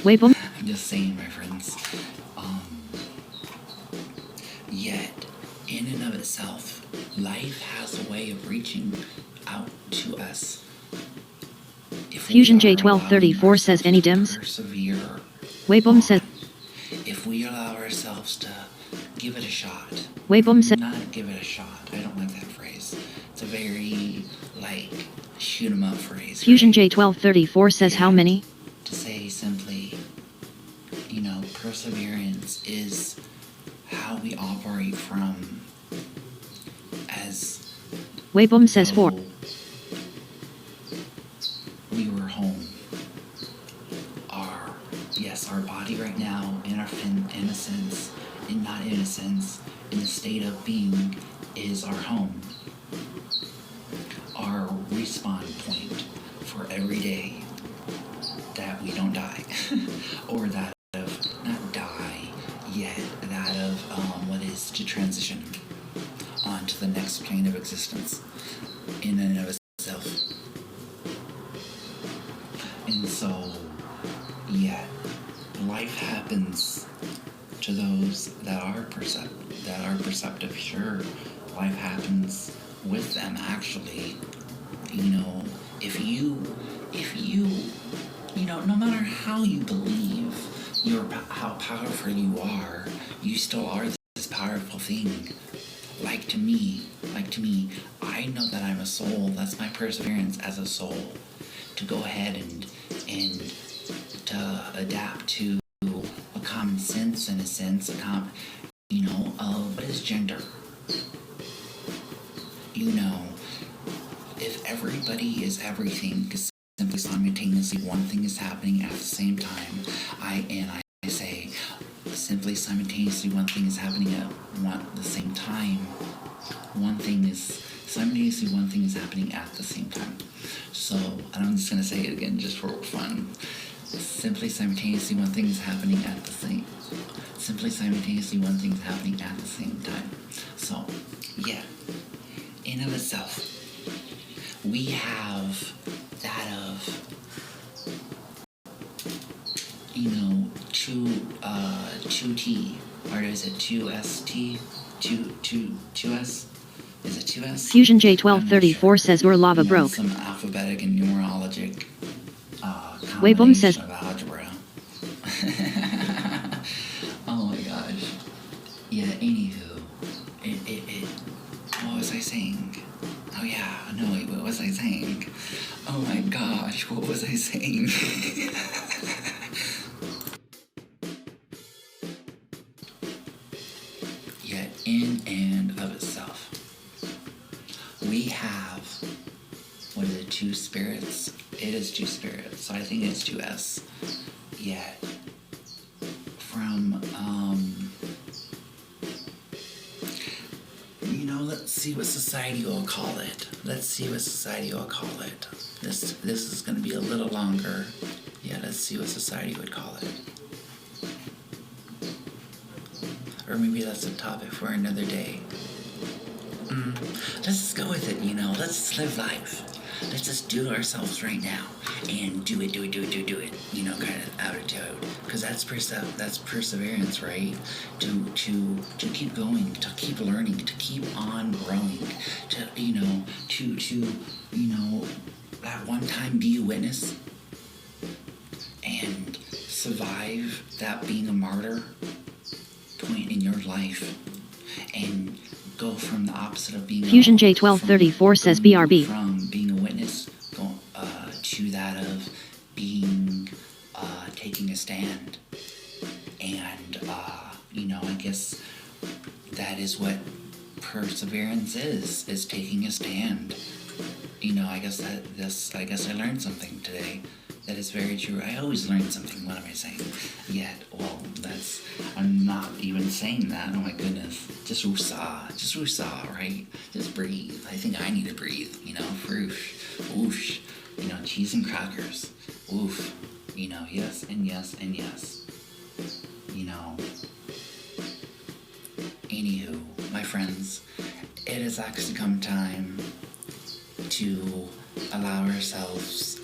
Wait, boom. I'm just saying, my friends. Yet, in and of itself, life has a way of reaching out to us. Fusion J1234 says any dims? Persevere. Wait, boom says. If we allow ourselves to give it a shot. Wait, boom says. Not give it a shot. I don't like that phrase. It's a very, shoot 'em up phrase. Fusion right? J1234 says how many? To say simply, perseverance is how we operate from as Wait, boom says 4. We were home. Our body right now, in our innocence, and not innocence, in the state of being, is our home. Our respawn point for every day that we don't die. Or that of, not die, yet that of what is to transition onto the next plane of existence in and of itself. And so, life happens to those that are perceptive. Sure, life happens with them. Actually, if you, no matter how you believe how powerful you are, you still are this powerful thing. Like to me, I know that I'm a soul. That's my perseverance as a soul, to go ahead and to adapt to a common sense, in a sense, of what is gender. If everybody is everything, because simply simultaneously one thing is happening at the same time, I say simply simultaneously one thing is happening at the same time, simultaneously one thing is happening at the same time. So, and I'm just going to say it again just for fun. Simultaneously one thing is happening at the same time. So, yeah, in of itself, we have that of, two T, or is it 2ST? 2S? Is it 2S? Fusion J1234 says your lava broke. Some alphabetic and numerologic Weiboom says combination of algebra. Oh my gosh. Yeah, anywho. What was I saying? Oh yeah, no wait, what was I saying? Oh my gosh, what was I saying? Yet in and of itself, we have, what is it, two spirits? It is two spirits, so I think it's 2S. Yet, from, let's see what society will call it. This is going to be a little longer. Yeah, let's see what society would call it. Or maybe that's a topic for another day. Let's just go with it, Let's just live life. Let's just do it ourselves right now. And do it. Kind of attitude. Because that's perseverance, right? To keep going, to keep learning, to keep on growing. To that one time be a witness. And survive that being a martyr point in your life, and go from the opposite of being Fusion J1234 says BRB. From being a witness, to that of being taking a stand, and I guess that is what perseverance is taking a stand. I guess I learned something today. That is very true. I always learn something. What am I saying? I'm not even saying that. Oh my goodness. Just woosah, right? Just breathe. I think I need to breathe, froosh, whoosh, cheese and crackers, woof, yes and yes and yes. Anywho, my friends, it has actually come time to allow ourselves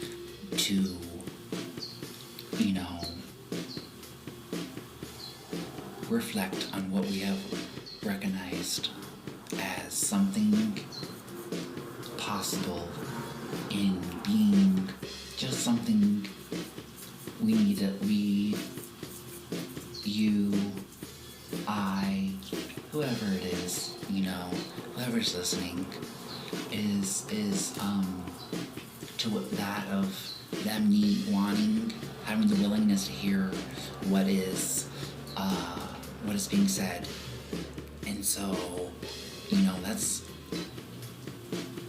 to, reflect on what we have recognized as something possible in being just something you, I, whoever it is, whoever's listening, is to that of them having the willingness to hear what is being said. And so, that's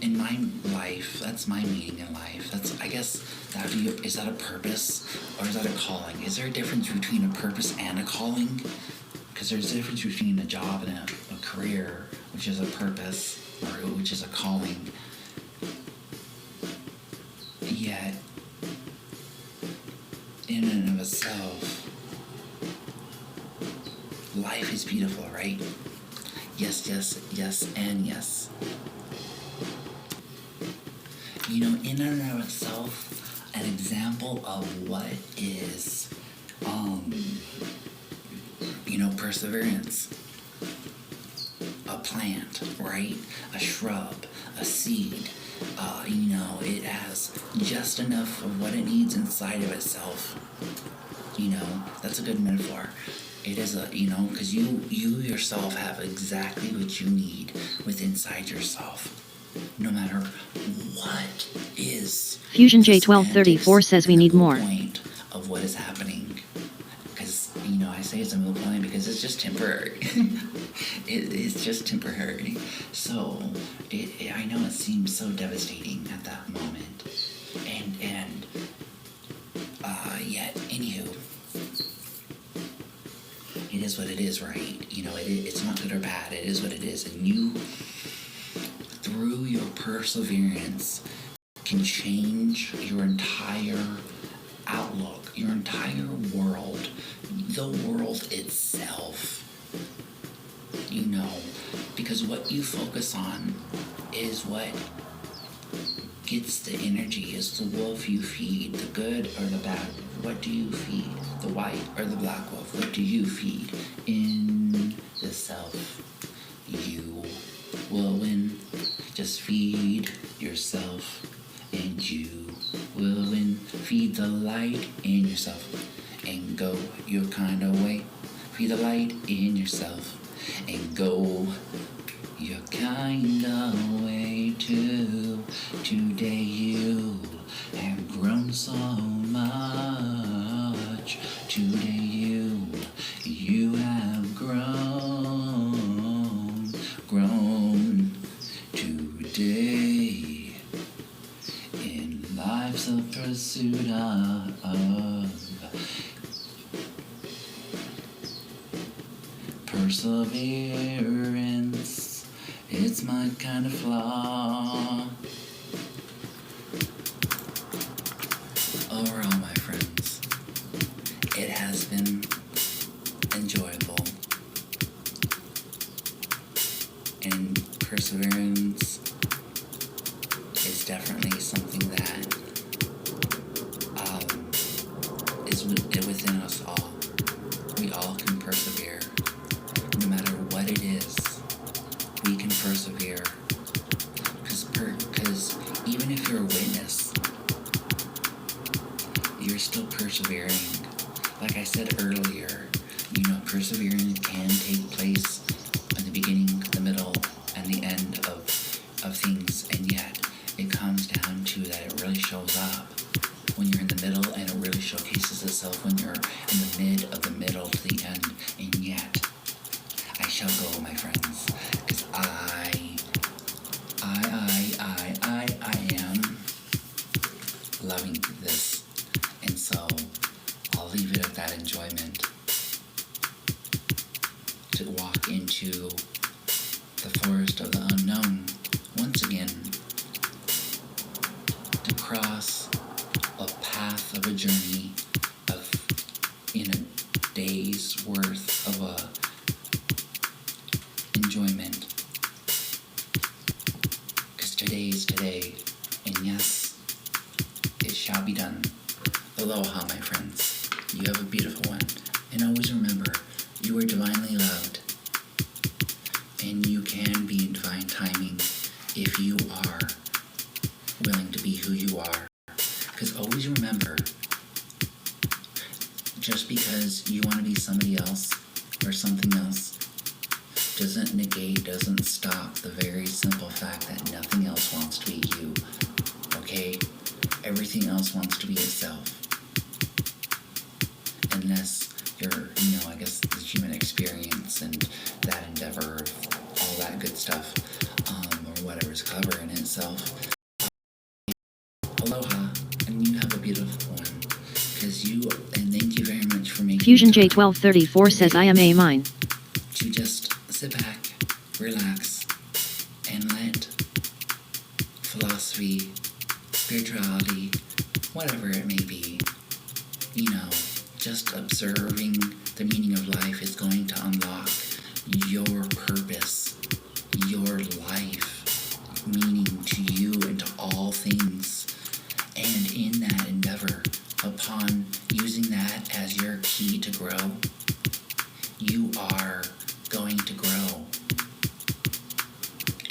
in my life, that's my meaning in life. I guess is that a purpose or is that a calling? Is there a difference between a purpose and a calling? Because there's a difference between a job and a career, which is a purpose, or which is a calling. Yet, in and of itself, life is beautiful, right? Yes, and yes. In and of itself, an example of what is, perseverance. A plant, right? A shrub, a seed. It has just enough of what it needs inside of itself. That's a good metaphor. It is because you yourself have exactly what you need inside yourself. No matter what is. Fusion J1234 says we need more. Point of what is happening. Because, I say it's a moot point because it's just temporary. It's just temporary. So, I know it seems so devastating at that moment. And yet, anywho, it is what it is, right? It's not good or bad. It is what it is. And through your perseverance, can change your entire outlook, your entire world, the world itself. You know, because what you focus on is what gets the energy, is the wolf you feed, the good or the bad. What do you feed? The white or the black wolf? What do you feed in the self? You will win. Just feed yourself and you will win. Feed the light in yourself and go your kind of way. Feed the light in yourself and go your kind of way too. Today you have grown so much. Today you have grown today. In life's a pursuit of perseverance. It's my kind of flaw. Overall, my friends, it has been enjoyable. And perseverance is definitely something that is within us all. We all can persevere. No matter what it is, we can persevere. Because even if you're a witness, you're still persevering. Like I said earlier, you know, persevering can take place at the beginning, the middle, and the end of things, and yet it comes down to that it really shows up when you're in the middle, and it really showcases itself when you're in the mid of the middle to the end, and yet I shall go, my friends, because I am loving this, and so I'll leave it at that enjoyment to walk into the forest of the unknown once again, to cross a path of a journey of in a day's worth of enjoyment, because today is today, and yes, it shall be done. Aloha, my friends. You have a beautiful one, and always remember, you are divinely loved, and you can be in divine timing if you are willing to be who you are. Because always remember, just because you want to be somebody else or something else doesn't negate, doesn't stop the very simple fact that nothing else wants to be you, okay? Everything else wants to be itself. Unless you're, I guess the human experience and that endeavor of all that good stuff, or whatever's clever in itself. Aloha, and you have a beautiful one. And thank you very much for making Fusion J1234 says I am a mine. To just sit back, relax, and let philosophy, spirituality, whatever it may be, just observing the meaning of life is going to unlock your purpose, your life, meaning to you and to all things. And in that endeavor, upon using that as your key to grow, you are going to grow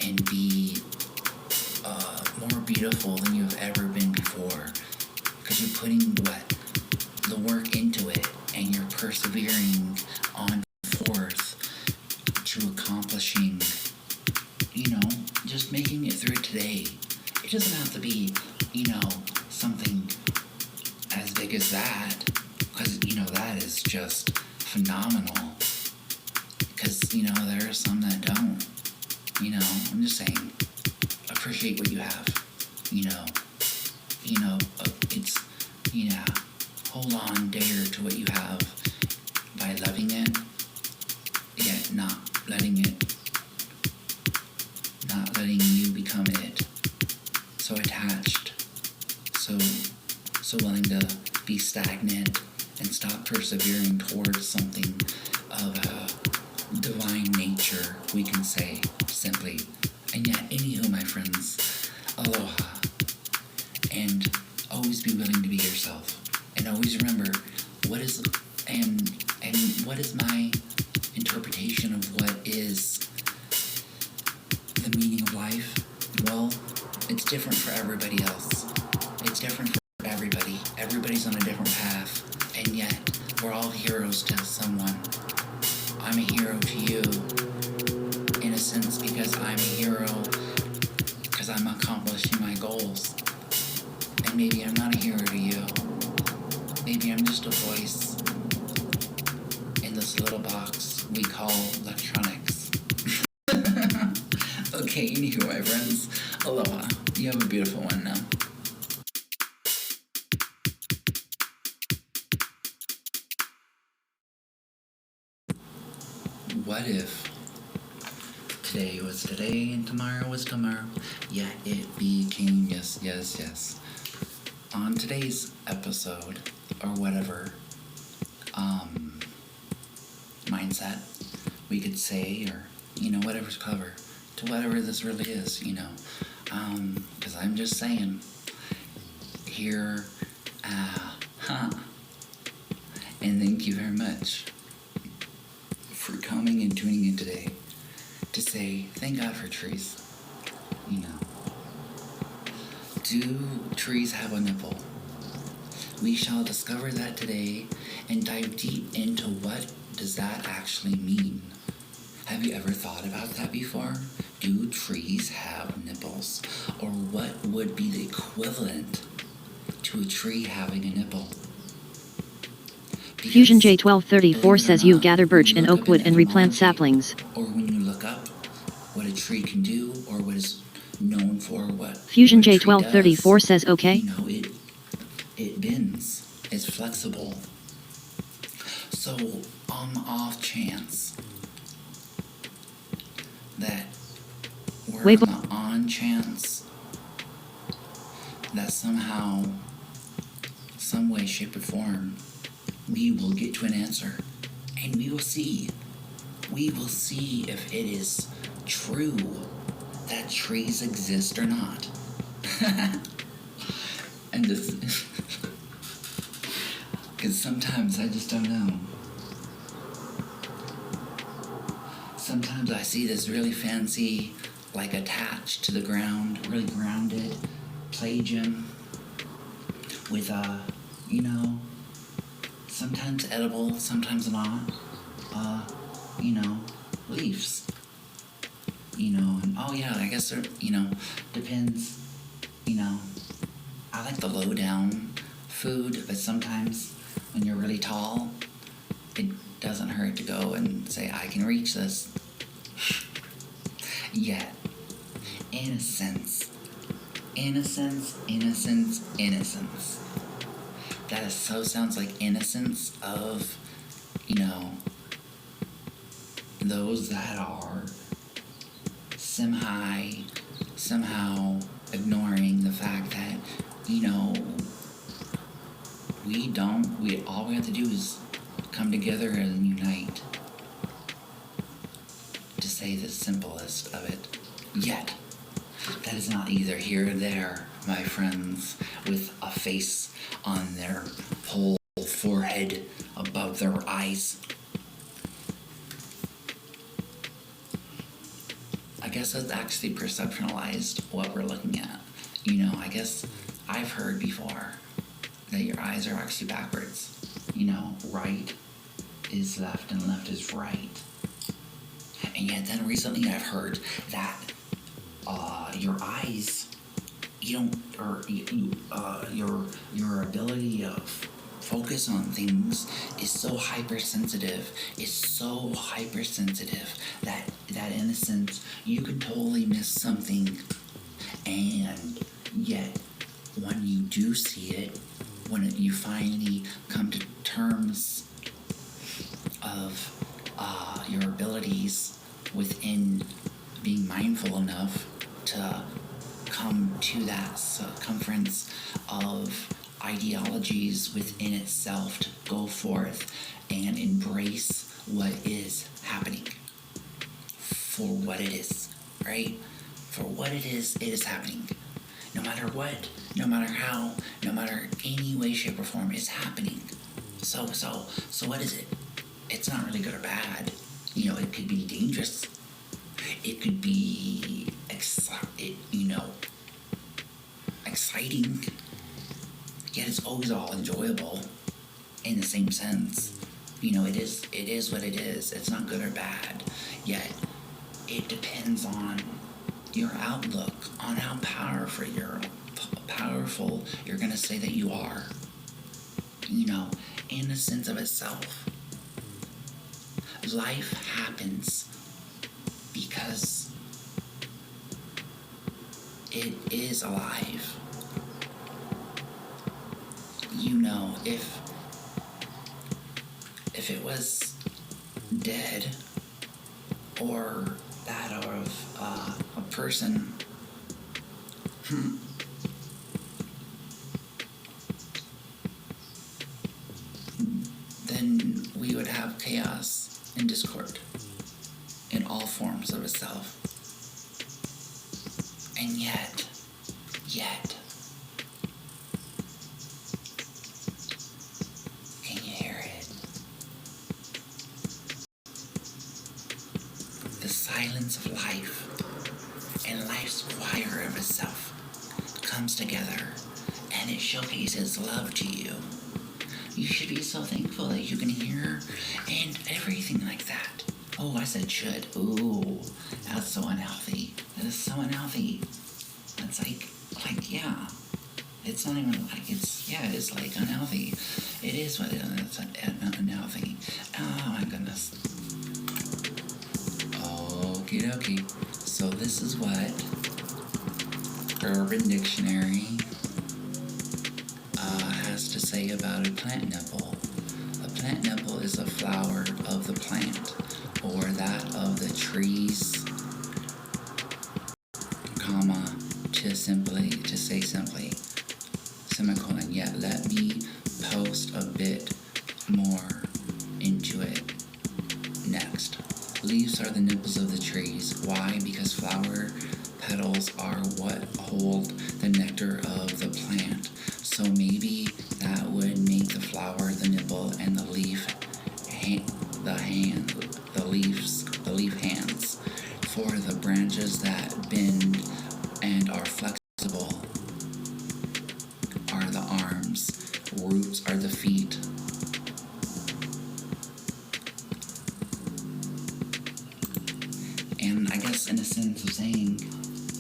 and be more beautiful than you've ever been before, because you're putting the work into it, and you're persevering on forth to accomplishing, just making it through today. It doesn't have to be, something as big as that, because, that is just phenomenal, because, there are some that don't, I'm just saying, appreciate what you have, it's, hold on dear to what you have by loving it, yet not letting you become so willing to be stagnant and stop persevering towards something of a divine nature, we can say simply. And yet, anywho, my friends, aloha. And always be willing to be yourself. And always remember what is my interpretation of what is the meaning of life. Well, it's different for everybody else. It's different for everybody. Everybody's on a different path. And yet, we're all heroes to someone. I'm a hero to you, in a sense, because I'm a hero because I'm accomplishing my goals. And maybe I'm not a hero to you. Maybe I'm just a voice in this little box we call electronics. Okay, anywho, my friends, aloha. You have a beautiful one now. What if today was today and tomorrow was tomorrow, yet it became yes, yes, yes. On today's episode, or whatever, mindset, we could say, or, whatever's clever, to whatever this really is, because I'm just saying, here, and thank you very much for coming and tuning in today to say, thank God for trees, Do trees have a nipple? We shall discover that today and dive deep into what does that actually mean. Have you ever thought about that before? Do trees have nipples? Or what would be the equivalent to a tree having a nipple? Because, Fusion J1234 says you gather birch and oak wood and replant etymology, saplings. Or when you look up what a tree can do, or what is known for what Fusion what a tree J1234 does, says okay. It bends. It's flexible. So on the off chance that we're on the on chance that somehow, some way, shape, or form, we will get to an answer, and we will see. We will see if it is true that trees exist or not. And just because sometimes I just don't know. Sometimes I see this really fancy, like attached to the ground, really grounded play gym with sometimes edible, sometimes not, leaves. And oh yeah, I guess there, depends, I like the low down food, but sometimes when you're really tall, it doesn't hurt to go and say, I can reach this. Yet, innocence. That is so sounds like innocence of, those that are somehow ignoring the fact that, all we have to do is come together and unite to say the simplest of it. Yet, that is not either here or there, my friends, with a face on their whole forehead above their eyes. I guess that's actually perceptualized what we're looking at. I guess I've heard before that your eyes are actually backwards. Right is left and left is right. And yet then recently I've heard that your eyes, your ability of focus on things is so hypersensitive, that in a sense you can totally miss something, and yet when you do see it, when you finally come to terms of your abilities within being mindful enough to come to that circumference of ideologies within itself to go forth and embrace what is happening for what it is, right? For what it is happening. No matter what, no matter how, no matter any way, shape, or form, it's happening. So what is it? It's not really good or bad. It could be dangerous. It could be exciting. Yet it's always all enjoyable in the same sense. It is what it is. It's not good or bad. Yet it depends on your outlook, on how powerful you're gonna say that you are. In the sense of itself. Life happens because it is alive. If it was dead, or that of a person, then we would have chaos and discord in all forms of itself. And yet, can you hear it? The silence of life and life's choir of itself comes together, and it showcases love to you. You should be so thankful that you can hear and everything like that. Oh, I said should. Ooh, that's so unhealthy. That is so unhealthy. That's like, yeah. It's not even like, it is like unhealthy. It is what it is. It's unhealthy. Oh my goodness. Okie dokie. So this is what Urban Dictionary has to say about a plant nipple. A plant nipple is a flower of the plant, or that of the trees, comma, to say simply, semicolon. Yet let me post a bit more into it next. Leaves are the nipples of the trees. Why? Because flower petals are what hold the nectar of the plant. So maybe that would make the flower the nipple and the leaf the leaf hands. For the branches that bend and are flexible are the arms, roots are the feet. And I guess in a sense of saying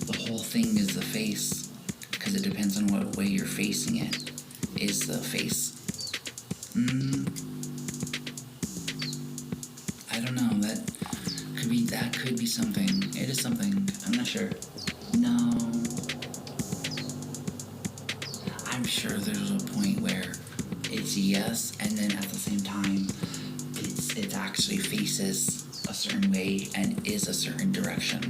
the whole thing is the face, because it depends on what way you're facing it, is the face. I don't know, that could be something. It is something, I'm not sure. No. I'm sure there's a point where it's yes, and then at the same time, it actually faces a certain way and is a certain direction.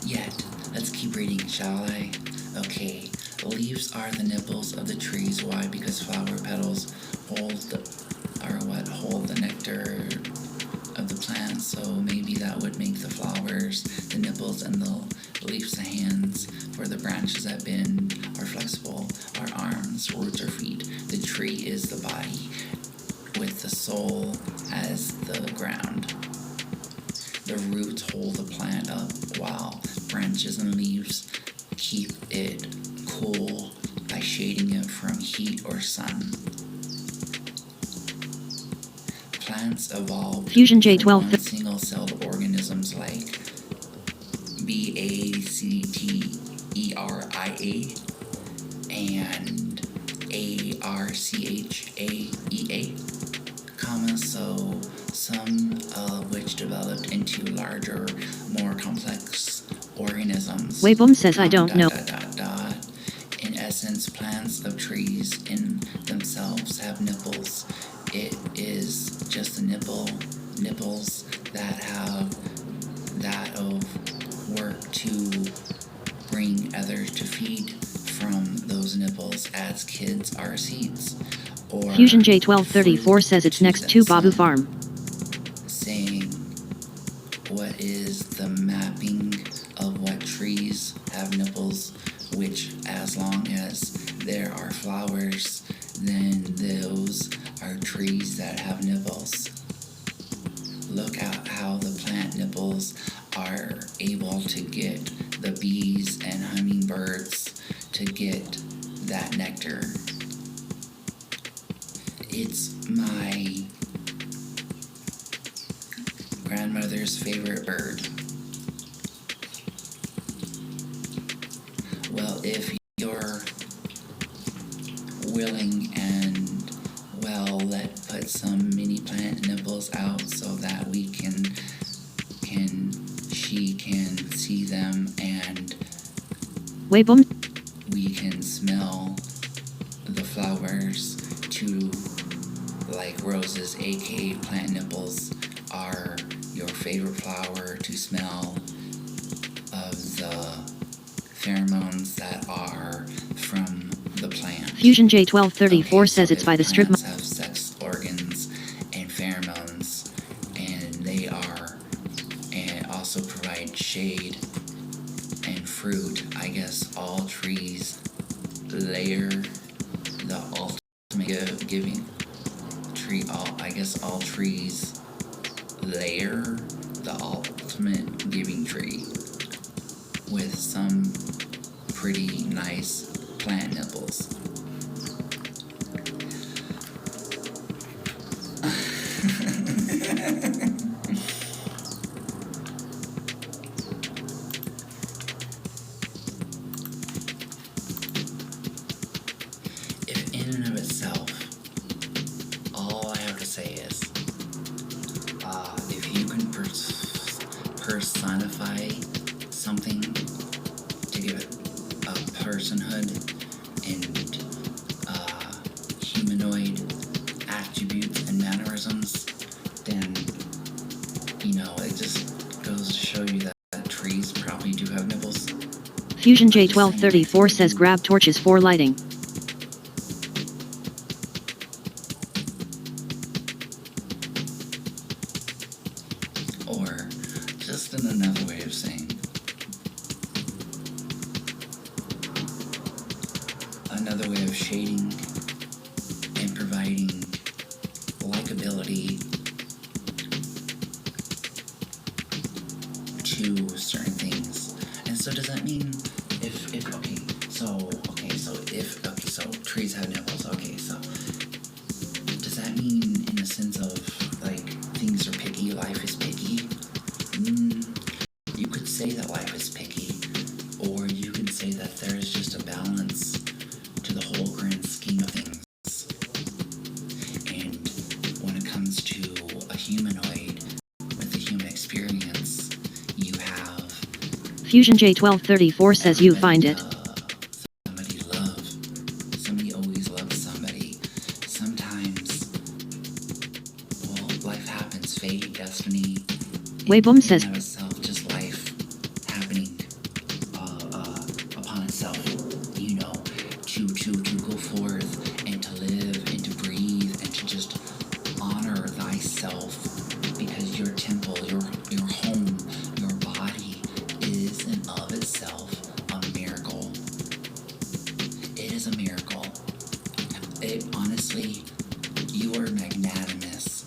Yet, let's keep reading, shall I? Okay, leaves are the nipples of the trees. Why? Because flower petals hold the nectar of the plant. So maybe that would make the flowers the nipples and the leaves the hands. For the branches that bend are flexible, are arms, roots, or feet. The tree is the body, with the soul as the ground. The roots hold the plant up, while branches and leaves keep it cool by shading it from heat or sun. Plants evolved Fusion from J12 single-celled organisms like bacteria and archaea, so some of which developed into larger, more complex organisms. Wayboom says I don't know. In essence, plants of trees in themselves have nipples. It is just the nipples that have that of work to bring others to feed from those nipples as kids are seeds. Or Fusion J1234 says it's fruit next to Babu some Farm. saying what is the mapping of what trees have nipples, which as long as there are flowers, then those are trees that have nipples. Look at how the plant nipples are able to get the bees and hummingbirds to get that nectar. It's my grandmother's favorite bird. Well, if you're willing and put some mini plant nipples out so that she can see them and Weiboom. we can smell the flowers too, like roses, aka plant nipples, are your favorite flower to smell of the pheromones that are from the plant. Fusion J1234 Okay, says so it's if by the strip plants have sex organs and pheromones, and they are, and also provide shade and fruit, I guess all trees layer the ultimate giving tree. I guess all trees layer the ultimate giving tree with some pretty nice plant nipples. If in and of itself, all I have to say is, if you can personify something to give it a personhood and humanoid attributes and mannerisms, then, it just goes to show you that trees probably do have nipples. Fusion J1234 says grab torches for lighting. Or, just in another way of saying, another way of shading and providing likability to certain things. And so does that mean so trees have nipples, so does that mean in the sense of things are picky, life is picky? You could say that life is picky, or you can say that there is just a balance to the whole grand scheme of things. And when it comes to a humanoid with the human experience, you have Fusion J1234 says you find it. Somebody always loves somebody. Sometimes, life happens, fate, destiny. Weiboom says Itself, just life happening upon itself, to go forth and to live and to breathe and to just honor thyself, because your temple, your home, your body is in of itself a miracle. It is a miracle. Honestly, you are magnanimous.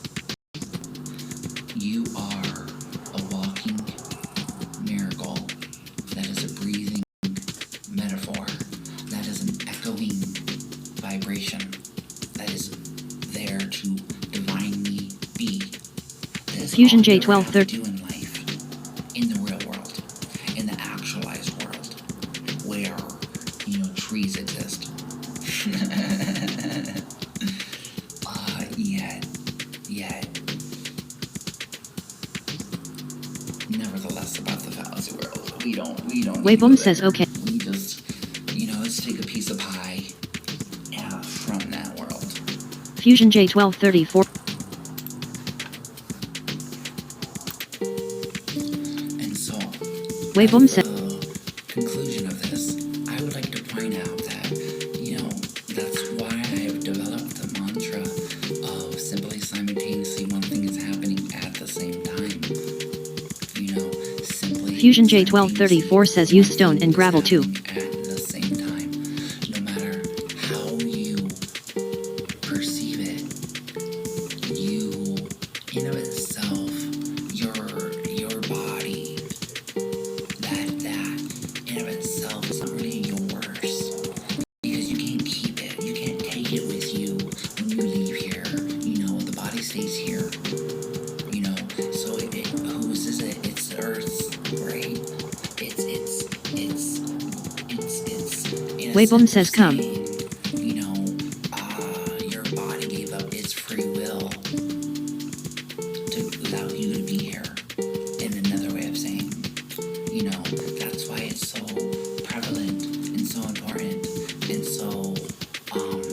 You are a walking miracle. That is a breathing metaphor. That is an echoing vibration. That is there to divinely be. That is Fusion all you ever have to J1234 do in life, in the real world, in the actualized world, where trees exist. Yet, nevertheless, about the fallacy world, we don't need to Weiboom go says there. okay. We just, let's take a piece of pie from that world. Fusion J1234 And so, Weiboom says conclusion of this, I would like to point out that, that's why I have developed the mantra of simply simultaneously one thing is happening at the same time. Simply Fusion J1234 says use stone and gravel too. at the same time. No matter how you perceive it, you, in of itself, your body, that in of itself is not really yours. Because you can't keep it. You can't take it with you when you leave here. The body stays here. So whose is it? It's the Earth's, right? Wayboom says come. Your body gave up its free will to allow you to be here. In another way of saying, that's why it's so prevalent and so important and so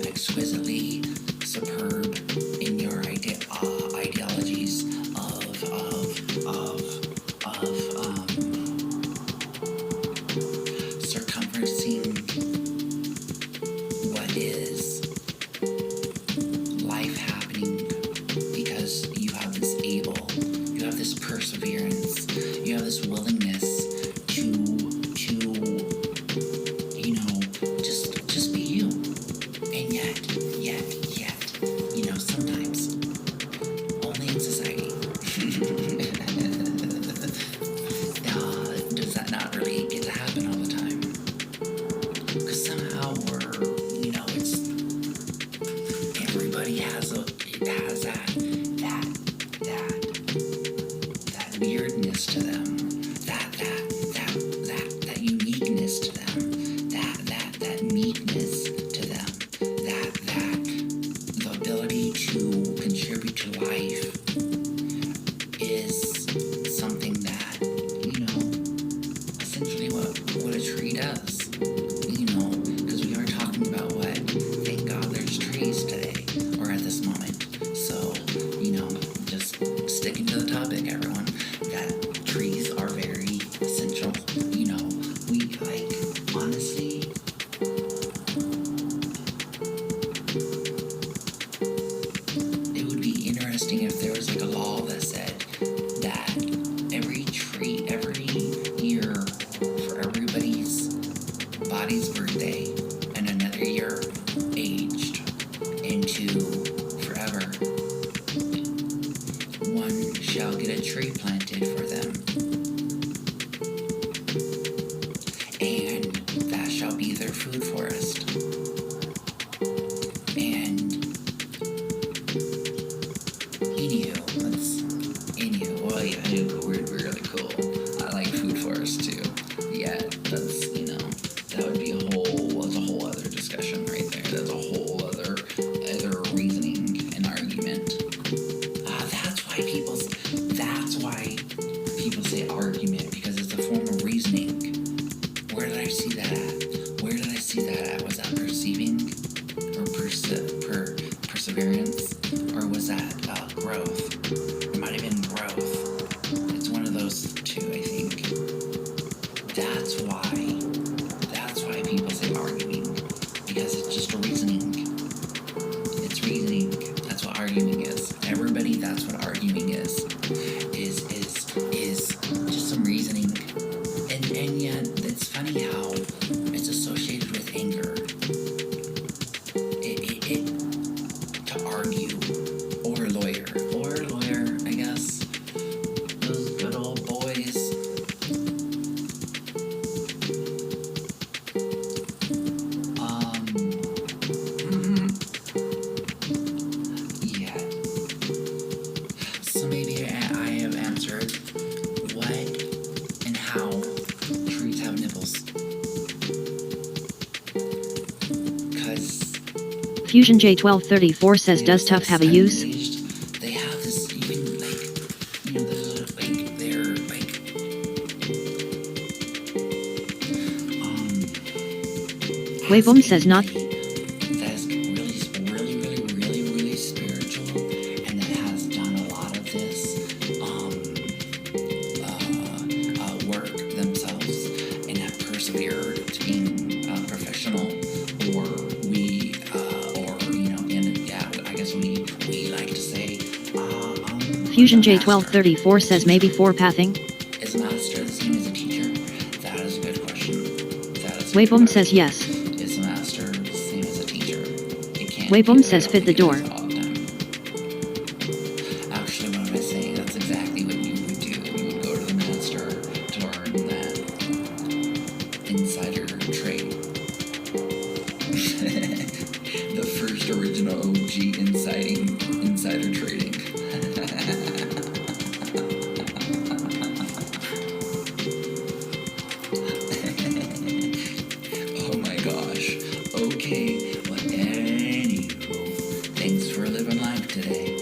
exquisitely superb in your ideologies of circumferencing what is life happening, because you have this perseverance, you have this willingness to just be you. And yet, sometimes only in society does that not really get to happen all the time. Because somehow it's everybody has that weirdness to them, that uniqueness to them, that meekness to them, that the ability to contribute to life is something that, essentially what a tree does. Because we are talking about thank God there's trees today, or at this moment. So, just sticking to the topic, everyone, that trees are very essential. We, honestly, it would be interesting if there was a law that said that every year for everybody's body's birthday and another year aged into forever, one shall get a tree planted for them, and that shall be their food forest. And well, yeah, we're really cool. I like food forests too. Yeah, that's, that would be that's a whole other discussion right there. That's a whole other reasoning and argument. That's why people say argument, because it's a form of reasoning. Where did I see that at? Was that perceiving or perseverance? Or was that growth? It might have been growth. It's one of those two, I think. That's why people say arguing, because it's just a reasoning. It's reasoning. That's what arguing is. Everybody, that's what arguing is just some reasoning. And yet, it's funny how it's associated with anger. To argue, or lawyer, I guess. Those good old boys. Yeah. So maybe I have answered what and how trees have nipples. Because Fusion J1234 says does tough have a use? they have this, even they're Wayboom says not. That's really spiritual, and that has done a lot of this work themselves, and have persevered Fusion J1234 says maybe for pathing. Is a master the same as a teacher? That is a good question. Wayboom says yes. Is a master the same as a teacher? It can't. Wayboom says fit the door. Actually, what am I saying? That's exactly what you would do. You would go to the master to learn that insider trade. The first original OG insider trading. Oh my gosh. Okay, well, anywho, thanks for living life today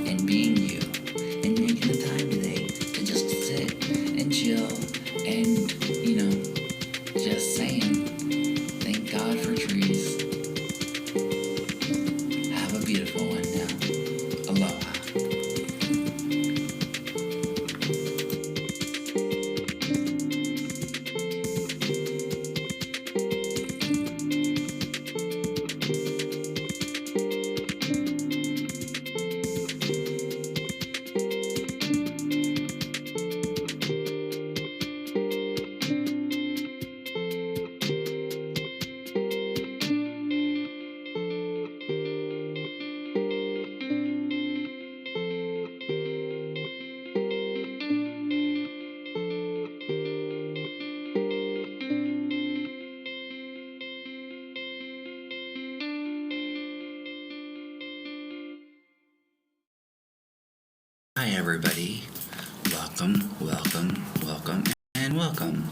and being you and making the time today to just sit and chill and, just saying, thank God for trees. Have a beautiful one now. Aloha. Hi everybody, welcome, and welcome.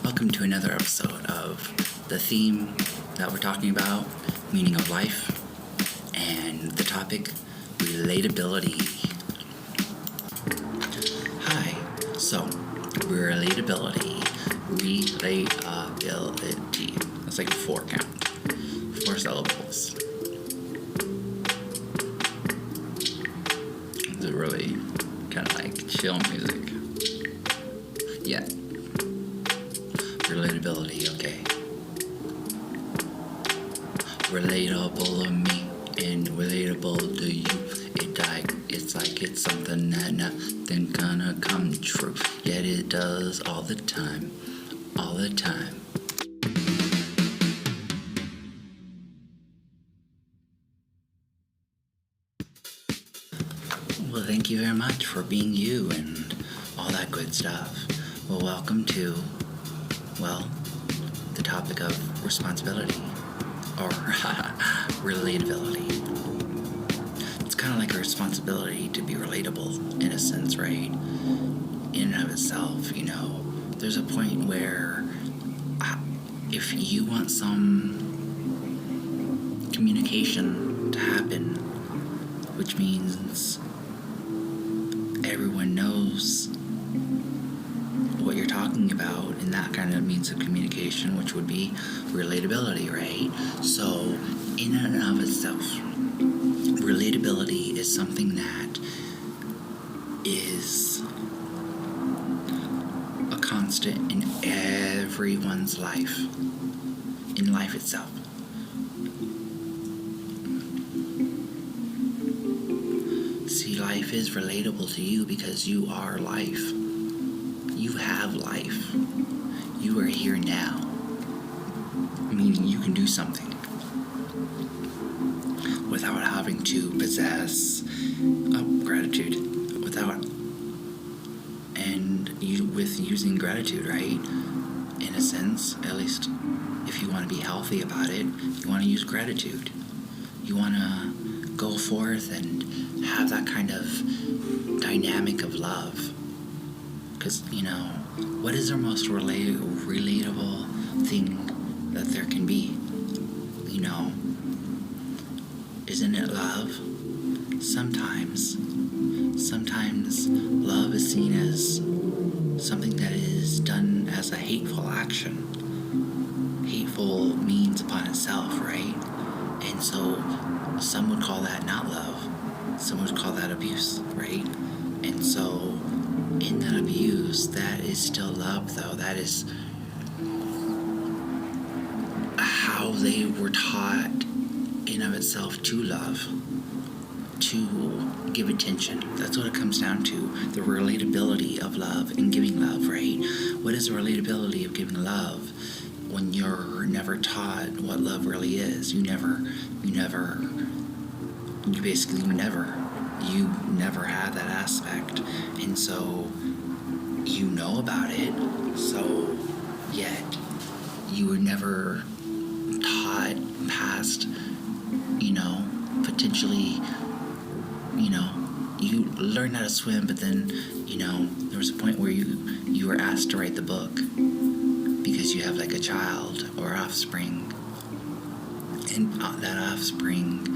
Welcome to another episode of the theme that we're talking about, meaning of life, and the topic, relatability. Hi, so, relatability. That's like a 4 count, 4 syllables. It's really kind of like chill music. Yeah. Relatability, okay. Relatable to me and relatable to you. It's like it's something that nothing gonna come true. Yet it does all the time. All the time. Well, thank you very much for being you and all that good stuff. Well, welcome to, the topic of responsibility or relatability. It's kind of like a responsibility to be relatable in a sense, right? In and of itself, there's a point where if you want some communication to happen, which means everyone knows what you're talking about, and that kind of means of communication, which would be relatability, right? So, in and of itself, relatability is something that is a constant in everyone's life, in life itself. See, life is relatable to you because you are life. You have life. You are here now. Meaning you can do something without having to possess gratitude. With using gratitude, right? In a sense, at least if you want to be healthy about it, you want to use gratitude. You want to go forth and have that kind of dynamic of love. Because, what is the most relatable thing that there can be? Isn't it love? Sometimes love is seen as something that is done as a hateful action. Hateful means upon itself, right? And so some would call that not love. Some would call that abuse, right? And so in that abuse, that is still love, though. That is how they were taught in of itself to love. to give attention. That's what it comes down to, the relatability of love and giving love, right? What is the relatability of giving love when you're never taught what love really is? You never had that aspect, and so you know about it, so yet you were never taught past, potentially, you learned how to swim, but then, there was a point where you were asked to write the book because you have like a child or offspring, and that offspring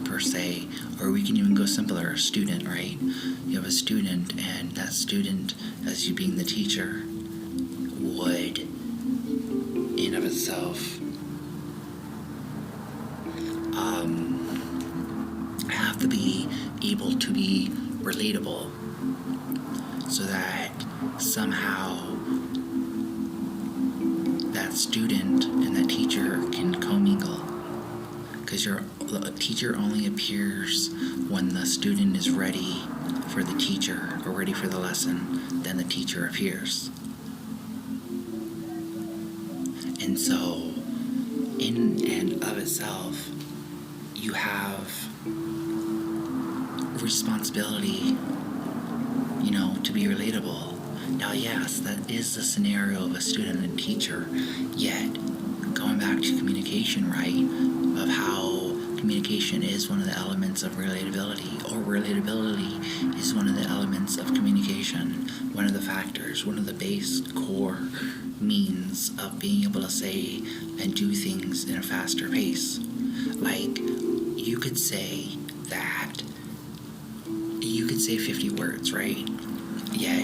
per se, or we can even go simpler, a student, right? You have a student, and that student, as you being the teacher, would in of itself have to be able to be relatable, so that somehow that student and that teacher can commingle. Because the teacher only appears when the student is ready for the teacher or ready for the lesson, then the teacher appears. And so, in and of itself, you have responsibility, to be relatable. Now, yes, that is the scenario of a student and teacher, yet, going back to communication, right, of how communication is one of the elements of relatability, or relatability is one of the elements of communication, one of the factors, one of the base core means of being able to say and do things in a faster pace. Like, you could say 50 words, right? Yeah,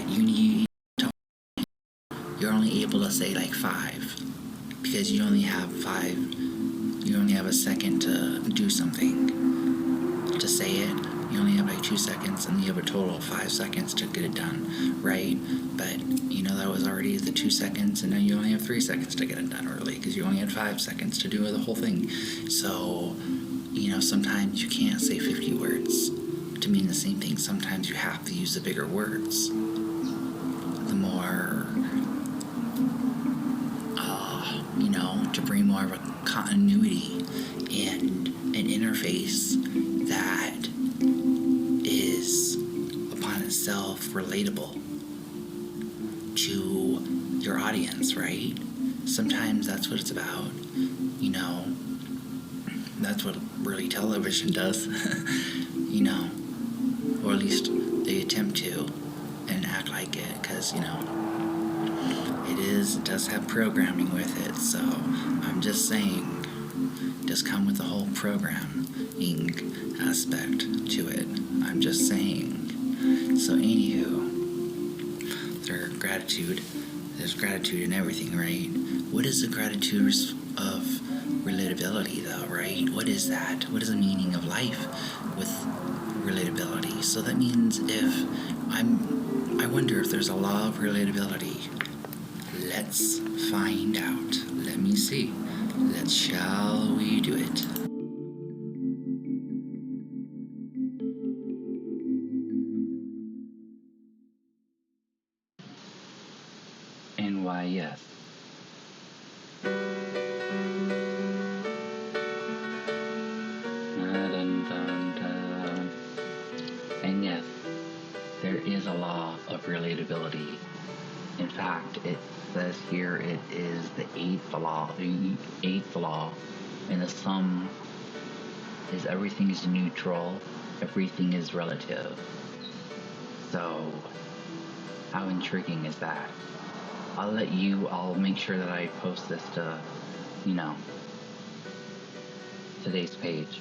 you're only able to say like 5, because you only have a second to do something, to say it. You only have like 2 seconds, and you have a total of 5 seconds to get it done, right? But that was already the 2 seconds, and now you only have 3 seconds to get it done early, because you only had 5 seconds to do the whole thing. So, sometimes you can't say 50 words to mean the same thing. Sometimes you have to use the bigger words. The more, to bring more of a continuity and an interface that is upon itself relatable to your audience, right? Sometimes that's what it's about. That's what really television does, or at least they attempt to and act like it, because, it does have programming with it, so I'm just saying, it does come with the whole programming aspect to it. I'm just saying. So anywho, there's gratitude in everything, right? What is the gratitude of relatability, though, right? What is that? What is the meaning of life with relatability? So that means I wonder if there's a law of relatability. Let's find out. Let me see. Shall we do it? And why, yes. And yes, there is a law of relatability. In fact, it says here it is the eighth law, and the sum is everything is neutral, everything is relative. So, how intriguing is that? I'll make sure that I post this to, today's page.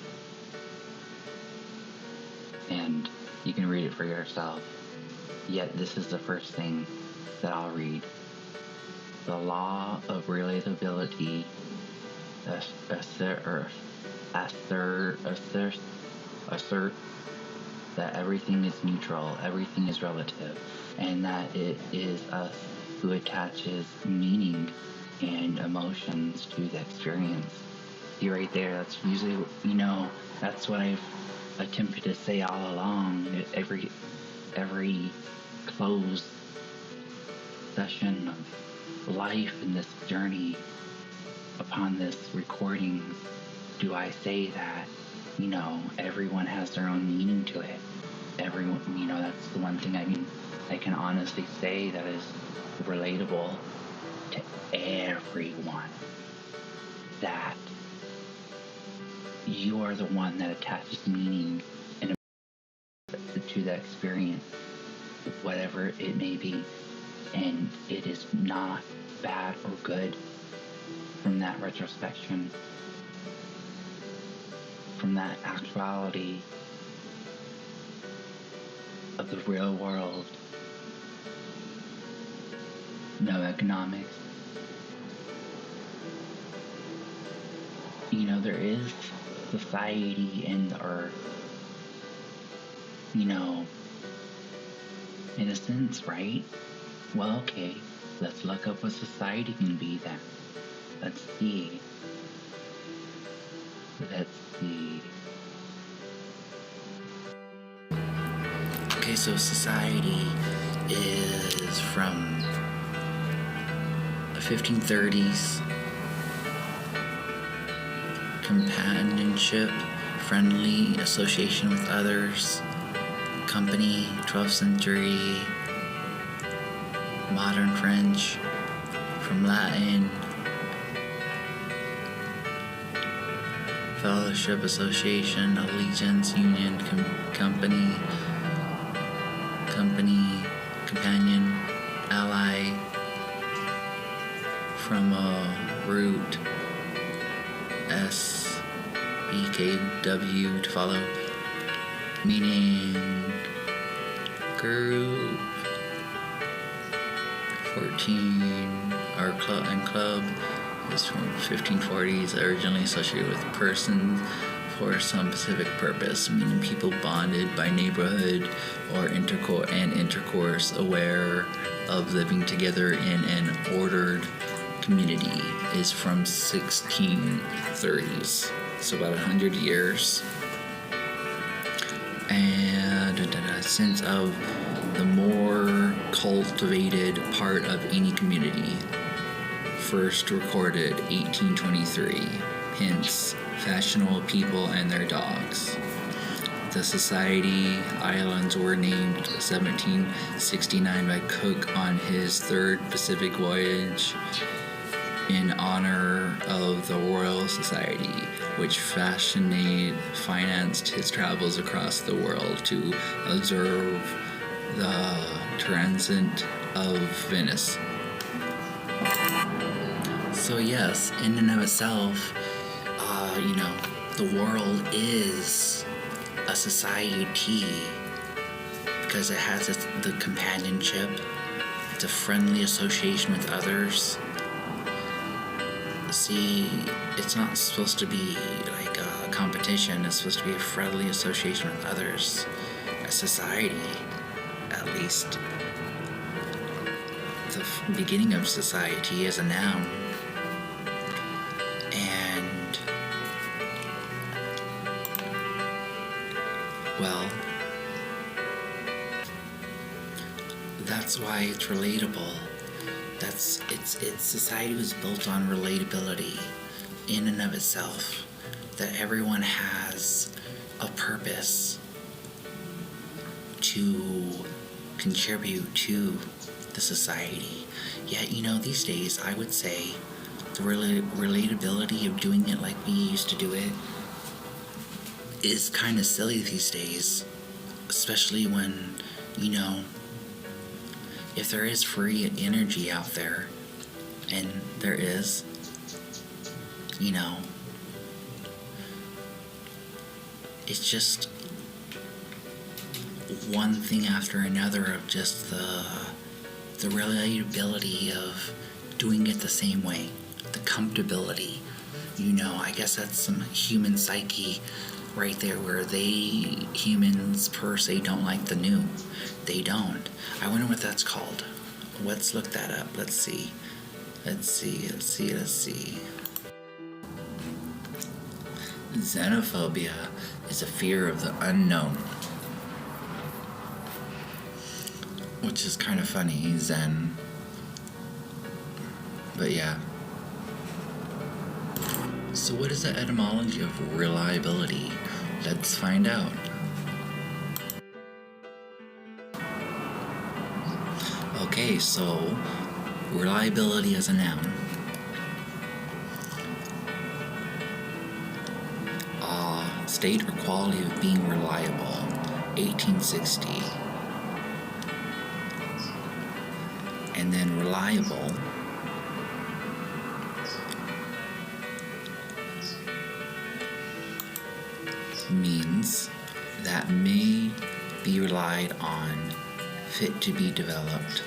And you can read it for yourself. Yet this is the first thing that I'll read. The law of relatability assert that everything is neutral, everything is relative, and that it is us who attaches meaning and emotions to the experience. See right there, that's usually, that's what I've attempted to say all along, every closed session of life in this journey upon this recording, do I say that, everyone has their own meaning to it. Everyone, that's the one thing I can honestly say that is relatable to everyone. That you are the one that attaches meaning to that experience, whatever it may be, and it is not bad or good from that retrospection, from that actuality of the real world. No economics. There is society in the earth. In a sense, right? Well, okay, let's look up what society can be then. Let's see. Okay, so society is from the 1530s. Companionship, friendly association with others. Company, 12th century. Modern French, from Latin. Fellowship, association, allegiance, union, company, companion, ally, from a root, SEKW, to follow, meaning, group, 14, our club is from 1540s, originally associated with persons for some specific purpose, meaning people bonded by neighborhood or intercourse, aware of living together in an ordered community, is from 1630s, so about 100 years. And a sense of the more cultivated part of any community, first recorded 1823, hence fashionable people and their dogs. The Society Islands were named 1769 by Cook on his third Pacific voyage in honor of the Royal Society, which financed his travels across the world to observe the transit of Venice. So yes, in and of itself, the world is a society because it has the companionship, it's a friendly association with others. See, it's not supposed to be like a competition, it's supposed to be a friendly association with others. A society, at least. The beginning of society is a noun. And, well, that's why it's relatable. Society was built on relatability in and of itself. That everyone has a purpose to contribute to the society. Yet, these days, I would say the relatability of doing it like we used to do it is kind of silly these days. Especially when, if there is free energy out there, and there is, it's just one thing after another of just the relatability of doing it the same way, the comfortability. I guess that's some human psyche right there where humans per se don't like the new. They don't. I wonder what that's called. Let's look that up. Let's see. Xenophobia. is a fear of the unknown. Which is kind of funny, Zen. But yeah. So what is the etymology of reliability? Let's find out. Okay, so reliability as a noun. State or quality of being reliable, 1860. And then reliable means that may be relied on, fit to be developed,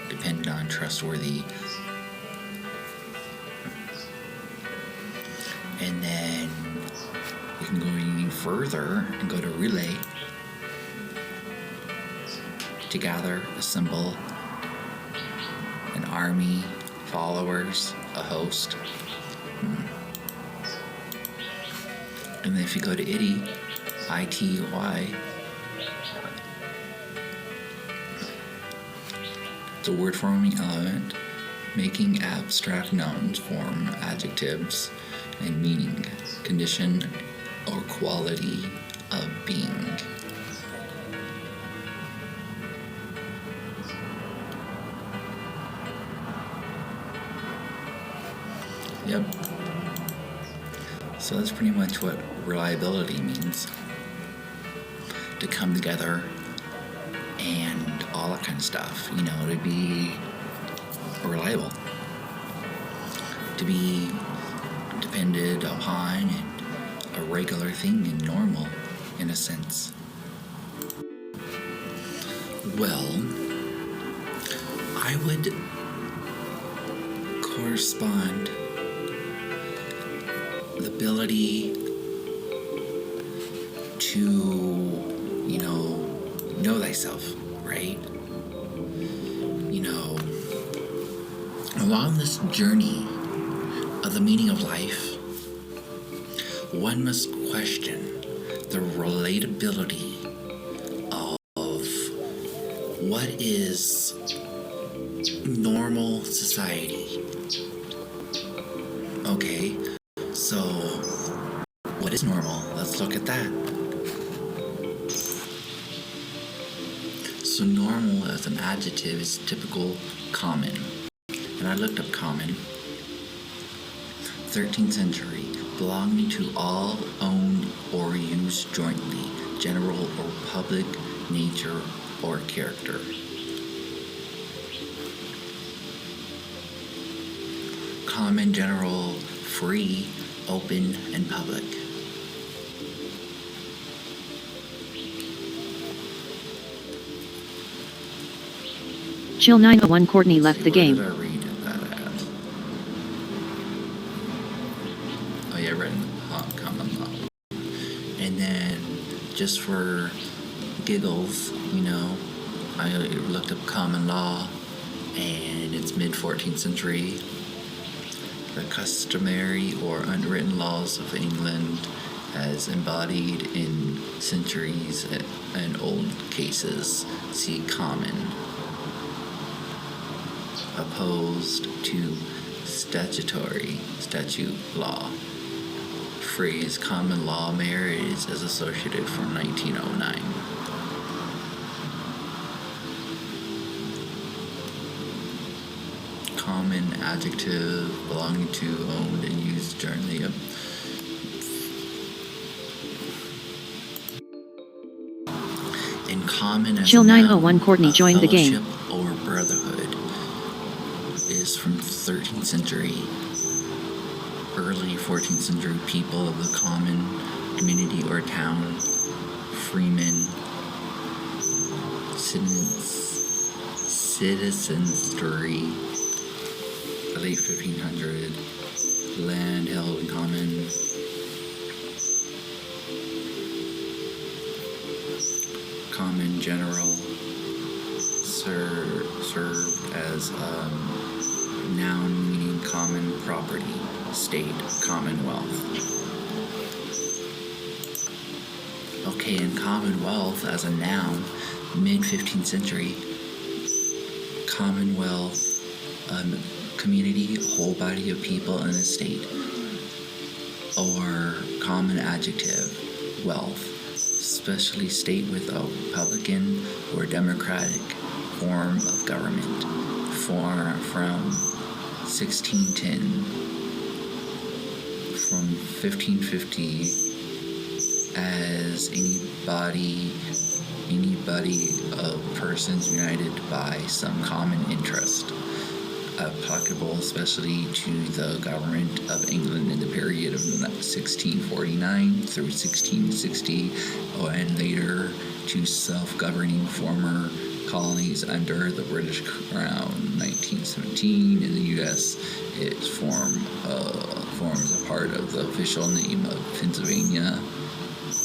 dependent on, trustworthy. And then you can go even further and go to relay, to gather, assemble an army, followers, a host. And then if you go to ity, I-T-Y, it's a word forming element, making abstract nouns form adjectives and meaning, condition or quality of being. Yep. So that's pretty much what reliability means. To come together and all that kind of stuff, you know, to be reliable. To be depended upon and a regular thing and normal, in a sense. Well, I would correspond the ability to, you know thyself, right? You know, along this journey of the meaning of life, one must question the relatability of what is normal society. Okay, so what is normal? Let's look at that. So normal as an adjective is typical, common. And I looked up common. 13th century, belonging to all, owned or used jointly, general or public, nature or character. Common, general, free, open, and public. Chill 901 Courtney left the game. Where did I read that at? Oh yeah, right in the common law. And then, just for giggles, you know, I looked up common law, and it's mid-14th century. The customary or unwritten laws of England as embodied in centuries and old cases. See common. Opposed to statute law. Phrase common law marriage is associated from 1909. Common adjective belonging to, owned, and used generally. In common as Chill a noun, 901 Courtney joined the game. Fellowship or brotherhood is from 13th century. Early 14th century people of the common community or town, freemen, citizenry, late 1500, land held in common, common general, served as a noun meaning common property, state, commonwealth. Okay, and commonwealth as a noun, mid-15th century, commonwealth, community, whole body of people in a state. Or common adjective, wealth, especially state with a republican or democratic form of government, from 1610, from 1550, as anybody of persons united by some common interest, applicable especially to the government of England in the period of 1649 through 1660, and later to self-governing former colonies under the British Crown. 1917 in the U.S. it forms a part of the official name of Pennsylvania,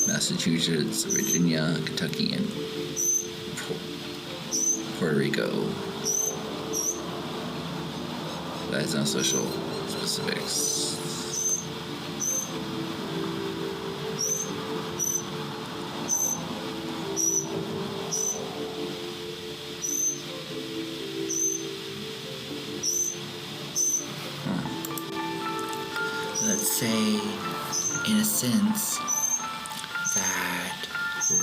Massachusetts, Virginia, Kentucky, and Puerto Rico. That is no social specifics. Let's say, in a sense, that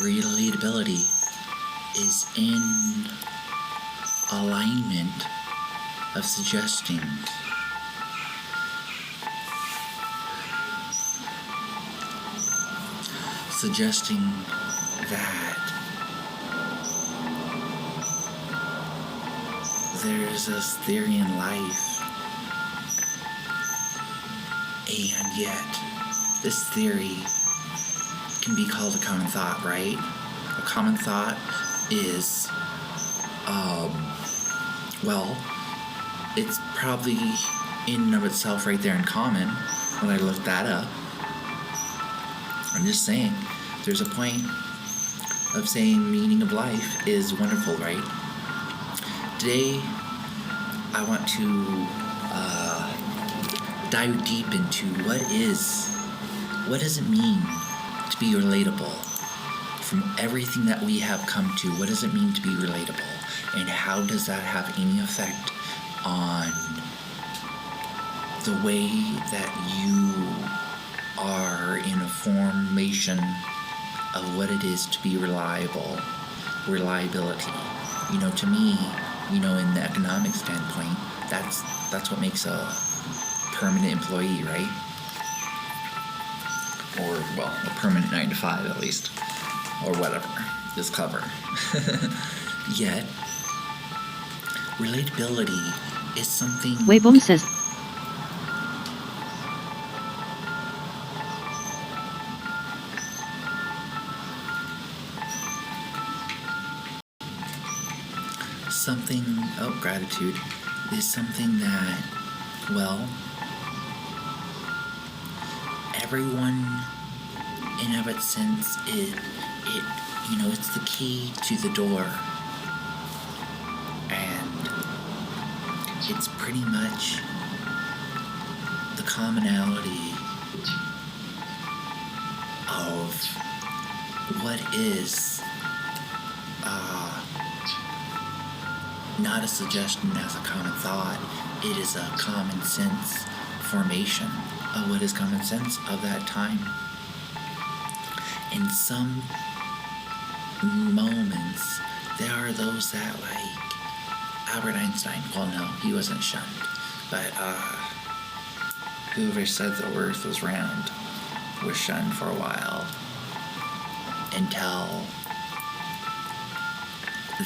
relatability is in alignment of suggesting that there's this theory in life, and yet this theory can be called a common thought, right? A common thought is, it's probably in and of itself right there in common when I looked that up. I'm just saying, there's a point of saying meaning of life is wonderful, right? Today, I want to dive deep into what does it mean to be relatable? From everything that we have come to, what does it mean to be relatable? And how does that have any effect on the way that you are in a formation of what it is to be reliable, reliability? To me, in the economic standpoint, that's what makes a permanent employee, right? Or, a permanent 9 to 5 at least, or whatever is clever. Yet, relatability is something... Weiboom says... gratitude is something that, everyone in of its sense, it's the key to the door. And it's pretty much the commonality of what is not a suggestion as a common thought. It is a common sense formation of what is common sense of that time. In some moments, there are those that, like Albert Einstein, no, he wasn't shunned, but whoever said the earth was round was shunned for a while until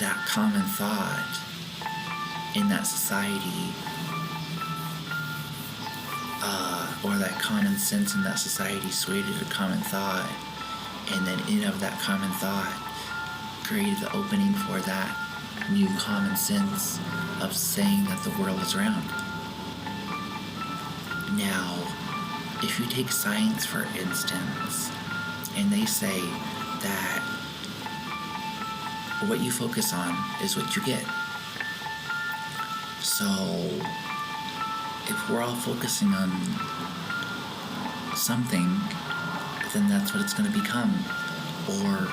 that common thought in that society, or that common sense in that society swayed to common thought, and then in of that common thought created the opening for that new common sense of saying that the world is round. Now, if you take science for instance, and they say that what you focus on is what you get. So, if we're all focusing on something, then that's what it's going to become. or,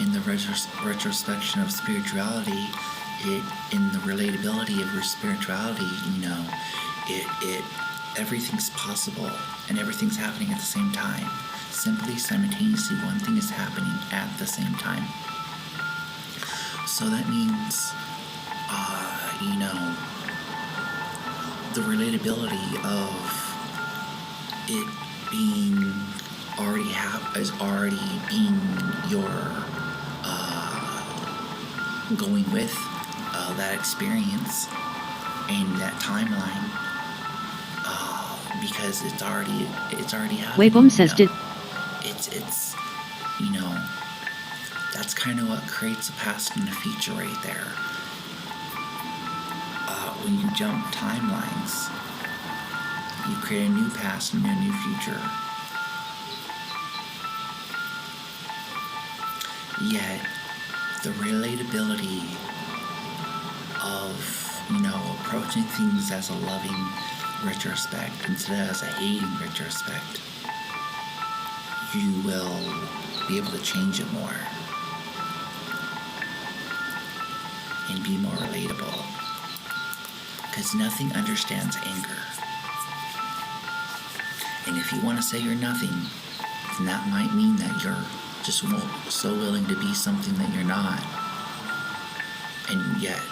in the retrospection of spirituality, in the relatability of your spirituality, it everything's possible and everything's happening at the same time. Simply, simultaneously, one thing is happening at the same time. So that means, the relatability of it being already being your going with that experience and that timeline, because it's already happening. Webom says did. It's that's kind of what creates a past and a future right there. When you jump timelines, you create a new past and a new future. Yet, the relatability of, approaching things as a loving retrospect instead of as a hating retrospect, you will be able to change it more and be more relatable. Because nothing understands anger. And if you want to say you're nothing, then that might mean that you're just so willing to be something that you're not. And yet,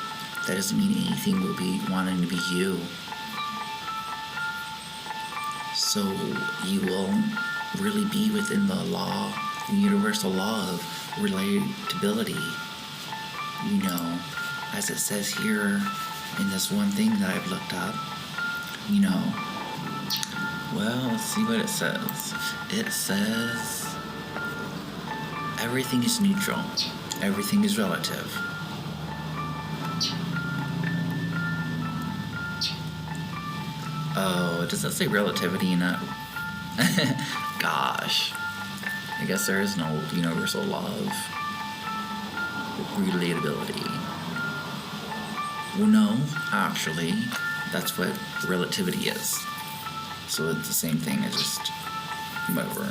that doesn't mean anything will be wanting to be you. So you will really be within the universal law of relatability. As it says here in this one thing that I've looked up, well, let's see what it says. It says, everything is neutral. Everything is relative. Oh, does that say relativity in that? Gosh. I guess there is no universal law of relatability. Well, no, actually, that's what relativity is. So it's the same thing, it's just whatever.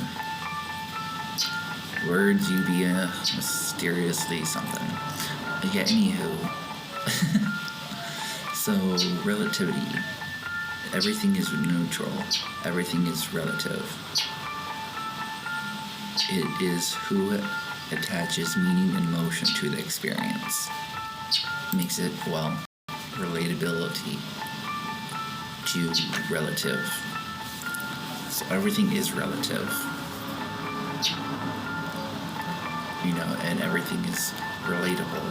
Words, you be mysteriously something. Yeah, anywho. So, relativity. Everything is neutral. Everything is relative. It is who attaches meaning and motion to the experience. Makes it, relatability to relative. So everything is relative. And everything is relatable.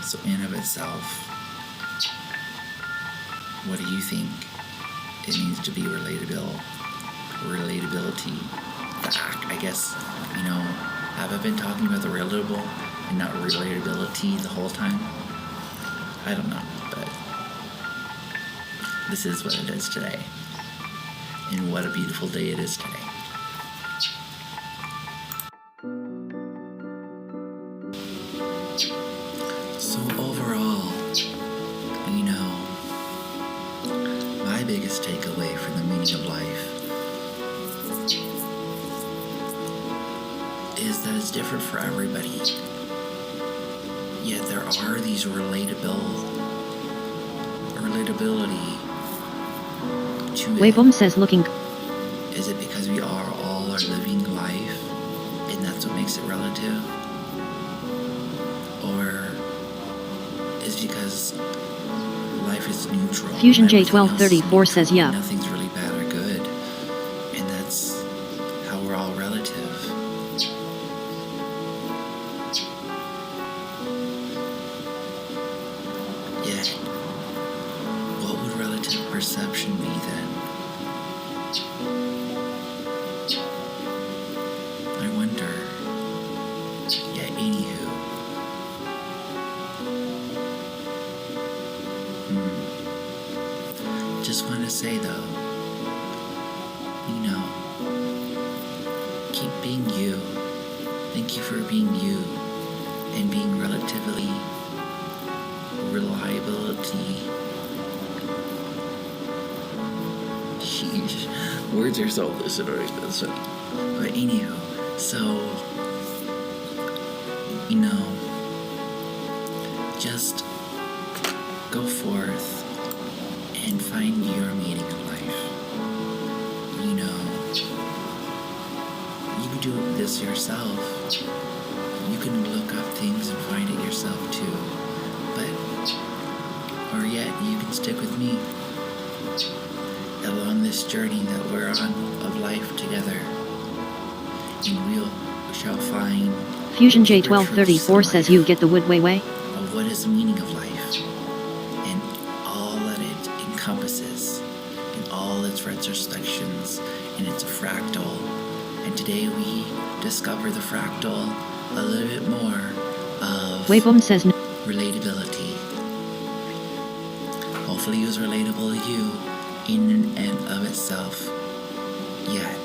So in of itself, what do you think it means to be relatable? Relatability. I guess, have I been talking about the relatable and not relatability the whole time? I don't know, but this is what it is today. And what a beautiful day it is today. So overall, my biggest takeaway from the meaning of life is that it's different for everybody. Yet there are these relatability to Webom says looking. Is it because we all are living life and that's what makes it relative? Or is it because life is neutral? Fusion J1234 says yeah. Nothing's really bad or good. And that's how we're all relative. Yet, what would relative perception be then? I wonder. Yeah, anywho. Just want to say though, keep being you. Thank you for being you and being relatively reliability. Sheesh. Words are so illusory. But anywho, so, you know, just go forth and find your meaning of life. You know, you can do this yourself. You can look up things and find it yourself too. Or yet, you can stick with me along this journey that we're on of life together. And we shall find Fusion J1234 says you get the wood way. Of what is the meaning of life and all that it encompasses and all its retrospections, and it's a fractal. And today we discover the fractal a little bit more of Wayboom says relatability. Hopefully it was relatable to you in and of itself. Yet,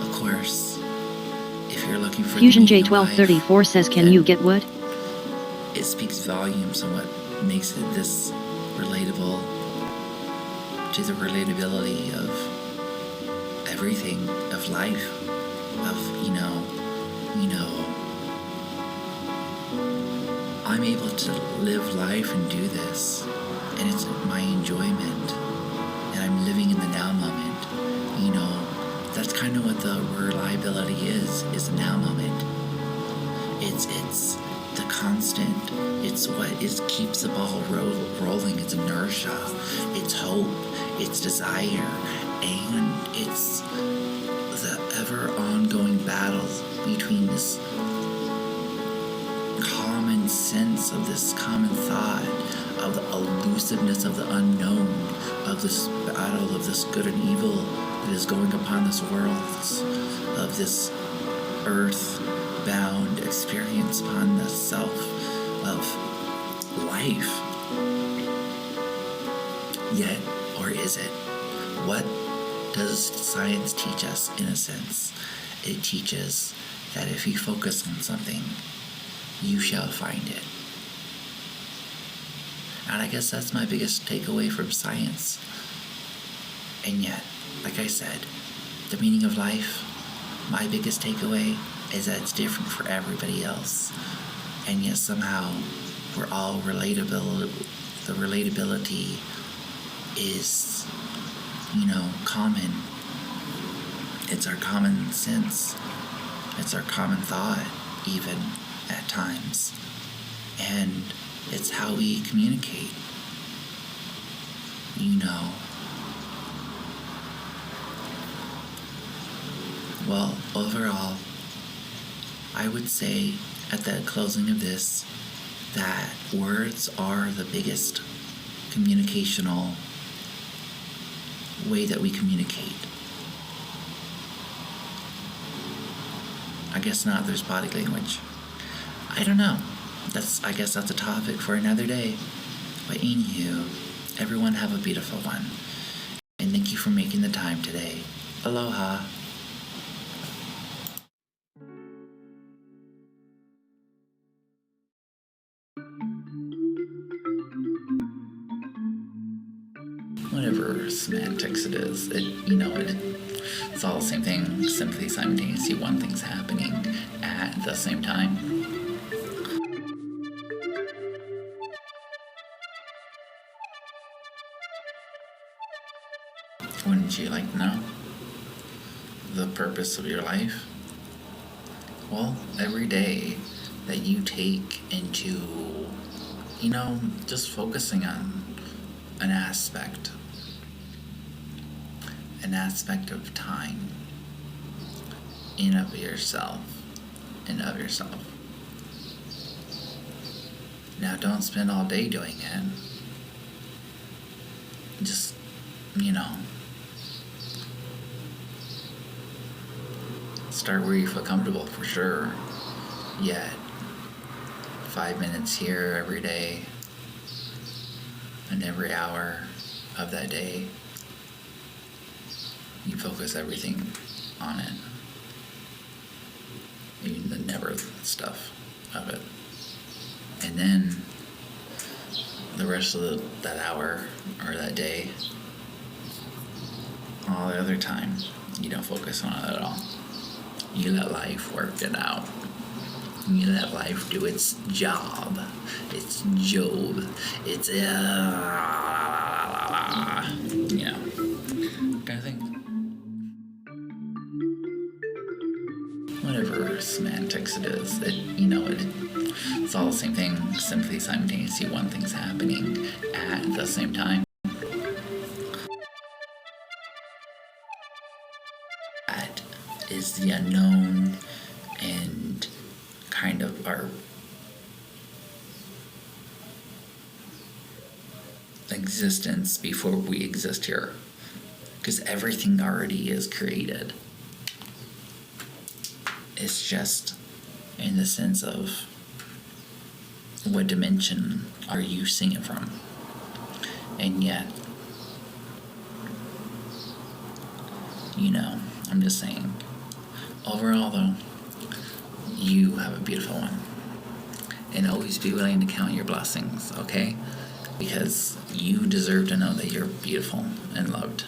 of course, if you're looking for Fusion the meaning of J1234 life, says can you get wood? It speaks volumes on what makes it this relatable to the relatability of everything, of life, of, I'm able to live life and do this, and it's my enjoyment, and I'm living in the now moment. That's kind of what the reliability is the now moment. It's the constant, it's what keeps the ball rolling, it's inertia, it's hope, it's desire, and it's the ever ongoing battle between this common sense of this common thought, of the elusiveness of the unknown, of this battle of this good and evil that is going upon this world, of this earth-bound experience upon the self of life. Yet, or is it? What does science teach us, in a sense? It teaches that if you focus on something, you shall find it. And I guess that's my biggest takeaway from science. And yet, like I said, the meaning of life, my biggest takeaway is that it's different for everybody else. And yet somehow we're all relatable. The relatability is, common. It's our common sense. It's our common thought, even at times. And it's how we communicate. Well, overall, I would say at the closing of this that words are the biggest communicational way that we communicate. I guess not, there's body language. I don't know. I guess that's a topic for another day. But anywho, everyone have a beautiful one. And thank you for making the time today. Aloha. Whatever semantics it is, it's all the same thing, simply simultaneously one thing's happening at the same time. Wouldn't you like to know the purpose of your life? Well, every day that you take into, just focusing on an aspect of time in of yourself. Now, don't spend all day doing it. Just, start where you feel comfortable, for sure. Yet, 5 minutes here every day, and every hour of that day, you focus everything on it. Even the never stuff of it. And then the rest of that hour or that day all the other time, you don't focus on it at all. You let life work it out. You let life do its job, its job, its kind of thing. Whatever semantics it is, it's all the same thing, simply simultaneously one thing's happening at the same time. That is the unknown and kind of our existence before we exist here. Because everything already is created. It's just in the sense of what dimension are you seeing it from? And yet, I'm just saying, overall though, you have a beautiful one. And always be willing to count your blessings, okay? Because you deserve to know that you're beautiful and loved.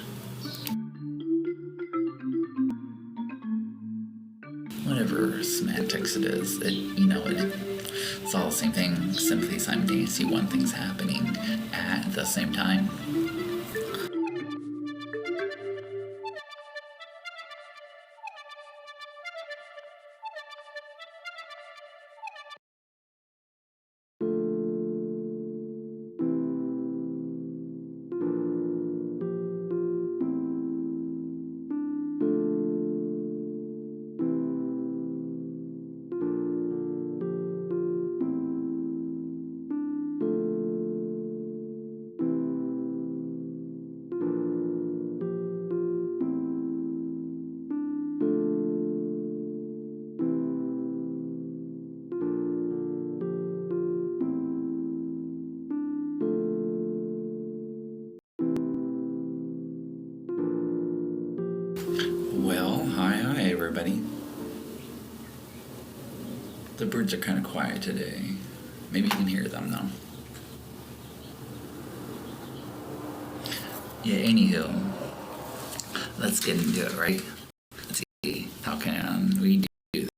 Whatever semantics it is, it's all the same thing, simply simultaneously one thing's happening at the same time. Well, hi everybody. The birds are kind of quiet today. Maybe you can hear them though. Yeah, anywho, let's get into it, right? Let's see, how can we do this?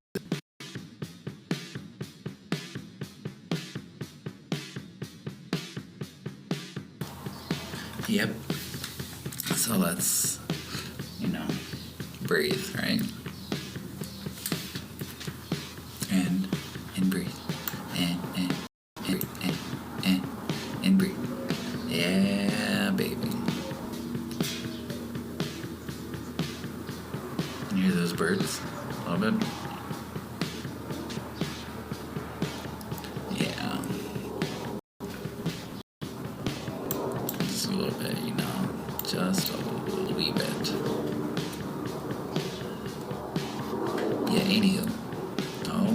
Yep. So let's, breathe, right? And breathe. And breathe. And breathe. Yeah, baby. You hear those birds a little bit? Yeah. Just a little bit, just a wee bit. Yeah, anywho. Oh.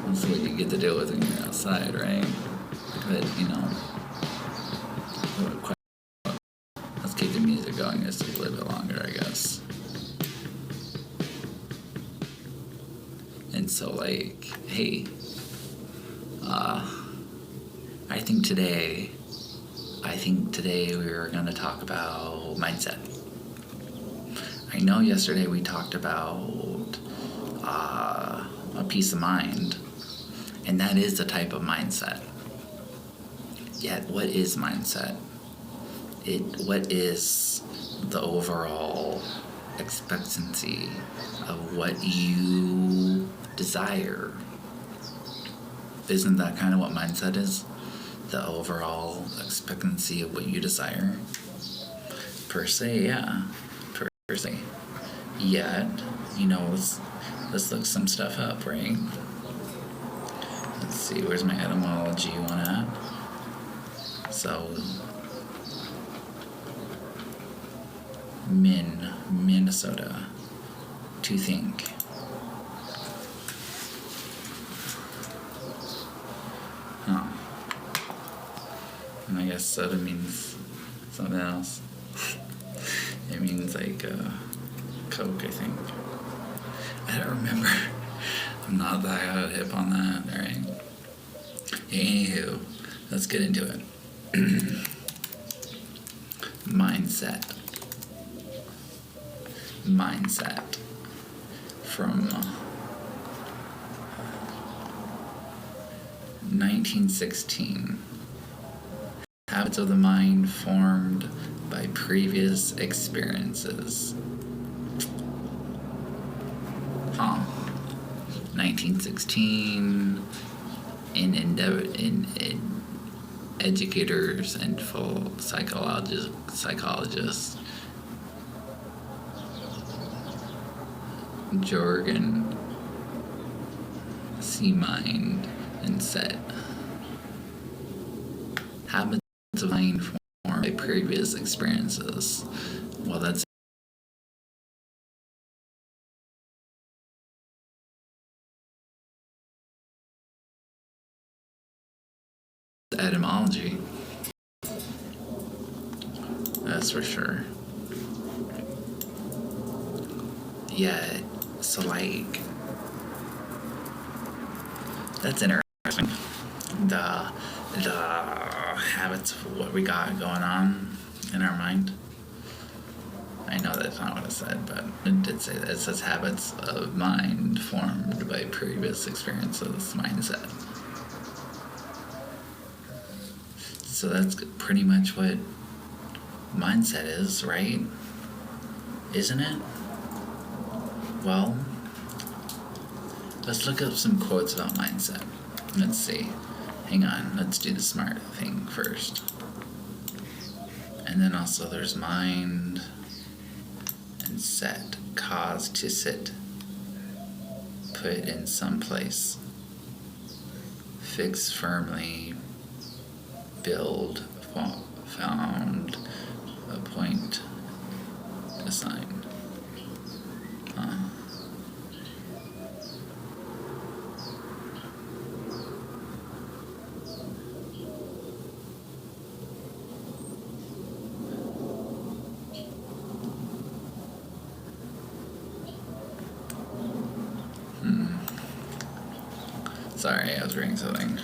That's what you get to deal with when you're outside, right? But, let's keep the music going just a little bit longer, I guess. And so, hey, I think today we were going to talk about mindset. I know yesterday we talked about a peace of mind, and that is the type of mindset. Yet, what is mindset? What is the overall expectancy of what you desire? Isn't that kind of what mindset is? The overall expectancy of what you desire? Per se, yeah. Per se. Yet, let's look some stuff up, right? Let's see, where's my etymology one at? So, Minnesota, to think. Huh. And I guess soda means something else. It means Coke, I think. I don't remember. I'm not that hip on that, alright? Anywho, let's get into it. mindset from 1916. Habits of the mind formed by previous experiences. 1916 in educators and full psychologists Jorgen C. Mind and Set. Habits of mind formed by previous experiences. Well, that's etymology. That's for sure. Yeah, so like, that's interesting. The habits of what we got going on in our mind. I know that's not what it said, but it did say that. It says habits of mind formed by previous experiences, mindset. So that's pretty much what mindset is, right? Isn't it? Well, let's look up some quotes about mindset. Let's see. Hang on, let's do the smart thing first. And then also there's mind and set. Cause to sit. Put in some place. Fix firmly. Build. Found. A point. Assigned. Sorry, I was reading something.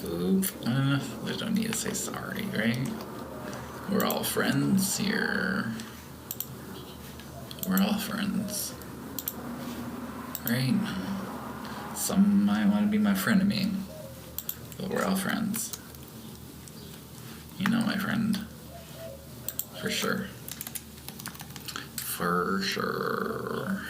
Oop. There's no need to say sorry, right? We're all friends here. We're all friends. Right? Some might want to be my friend to me. But we're all friends. You know my friend. For sure. For sure.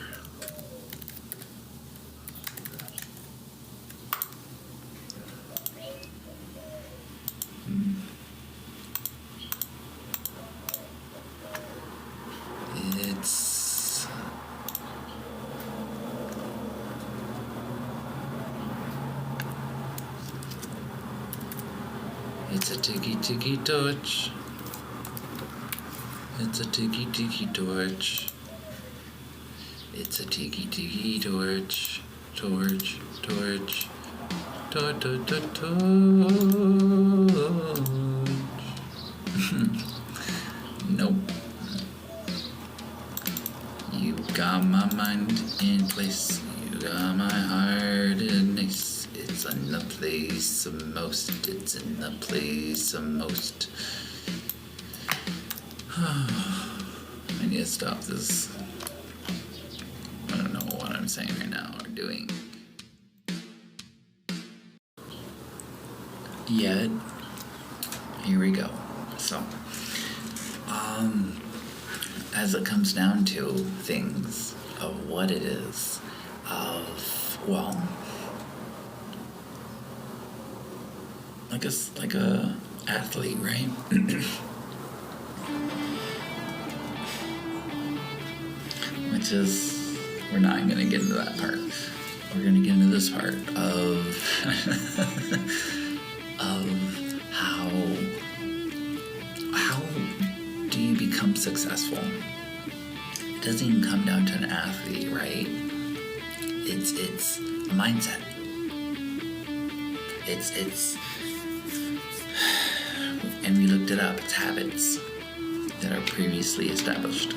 It's a tiki torch. It's a tiki torch. It's a tiki torch. Torch. Torch. Nope. You got my mind in place. You got my heart in ace. It's in the place of most. It's in the place of most. I need to stop this. I don't know what I'm saying right now or doing. Yet, here we go. So, as it comes down to things of what it is, like a athlete, right? Which is, we're not going to get into that part. We're going to get into this part of how do you become successful? It doesn't even come down to an athlete, right? It's a mindset. It's and we looked it up. It's habits that are previously established.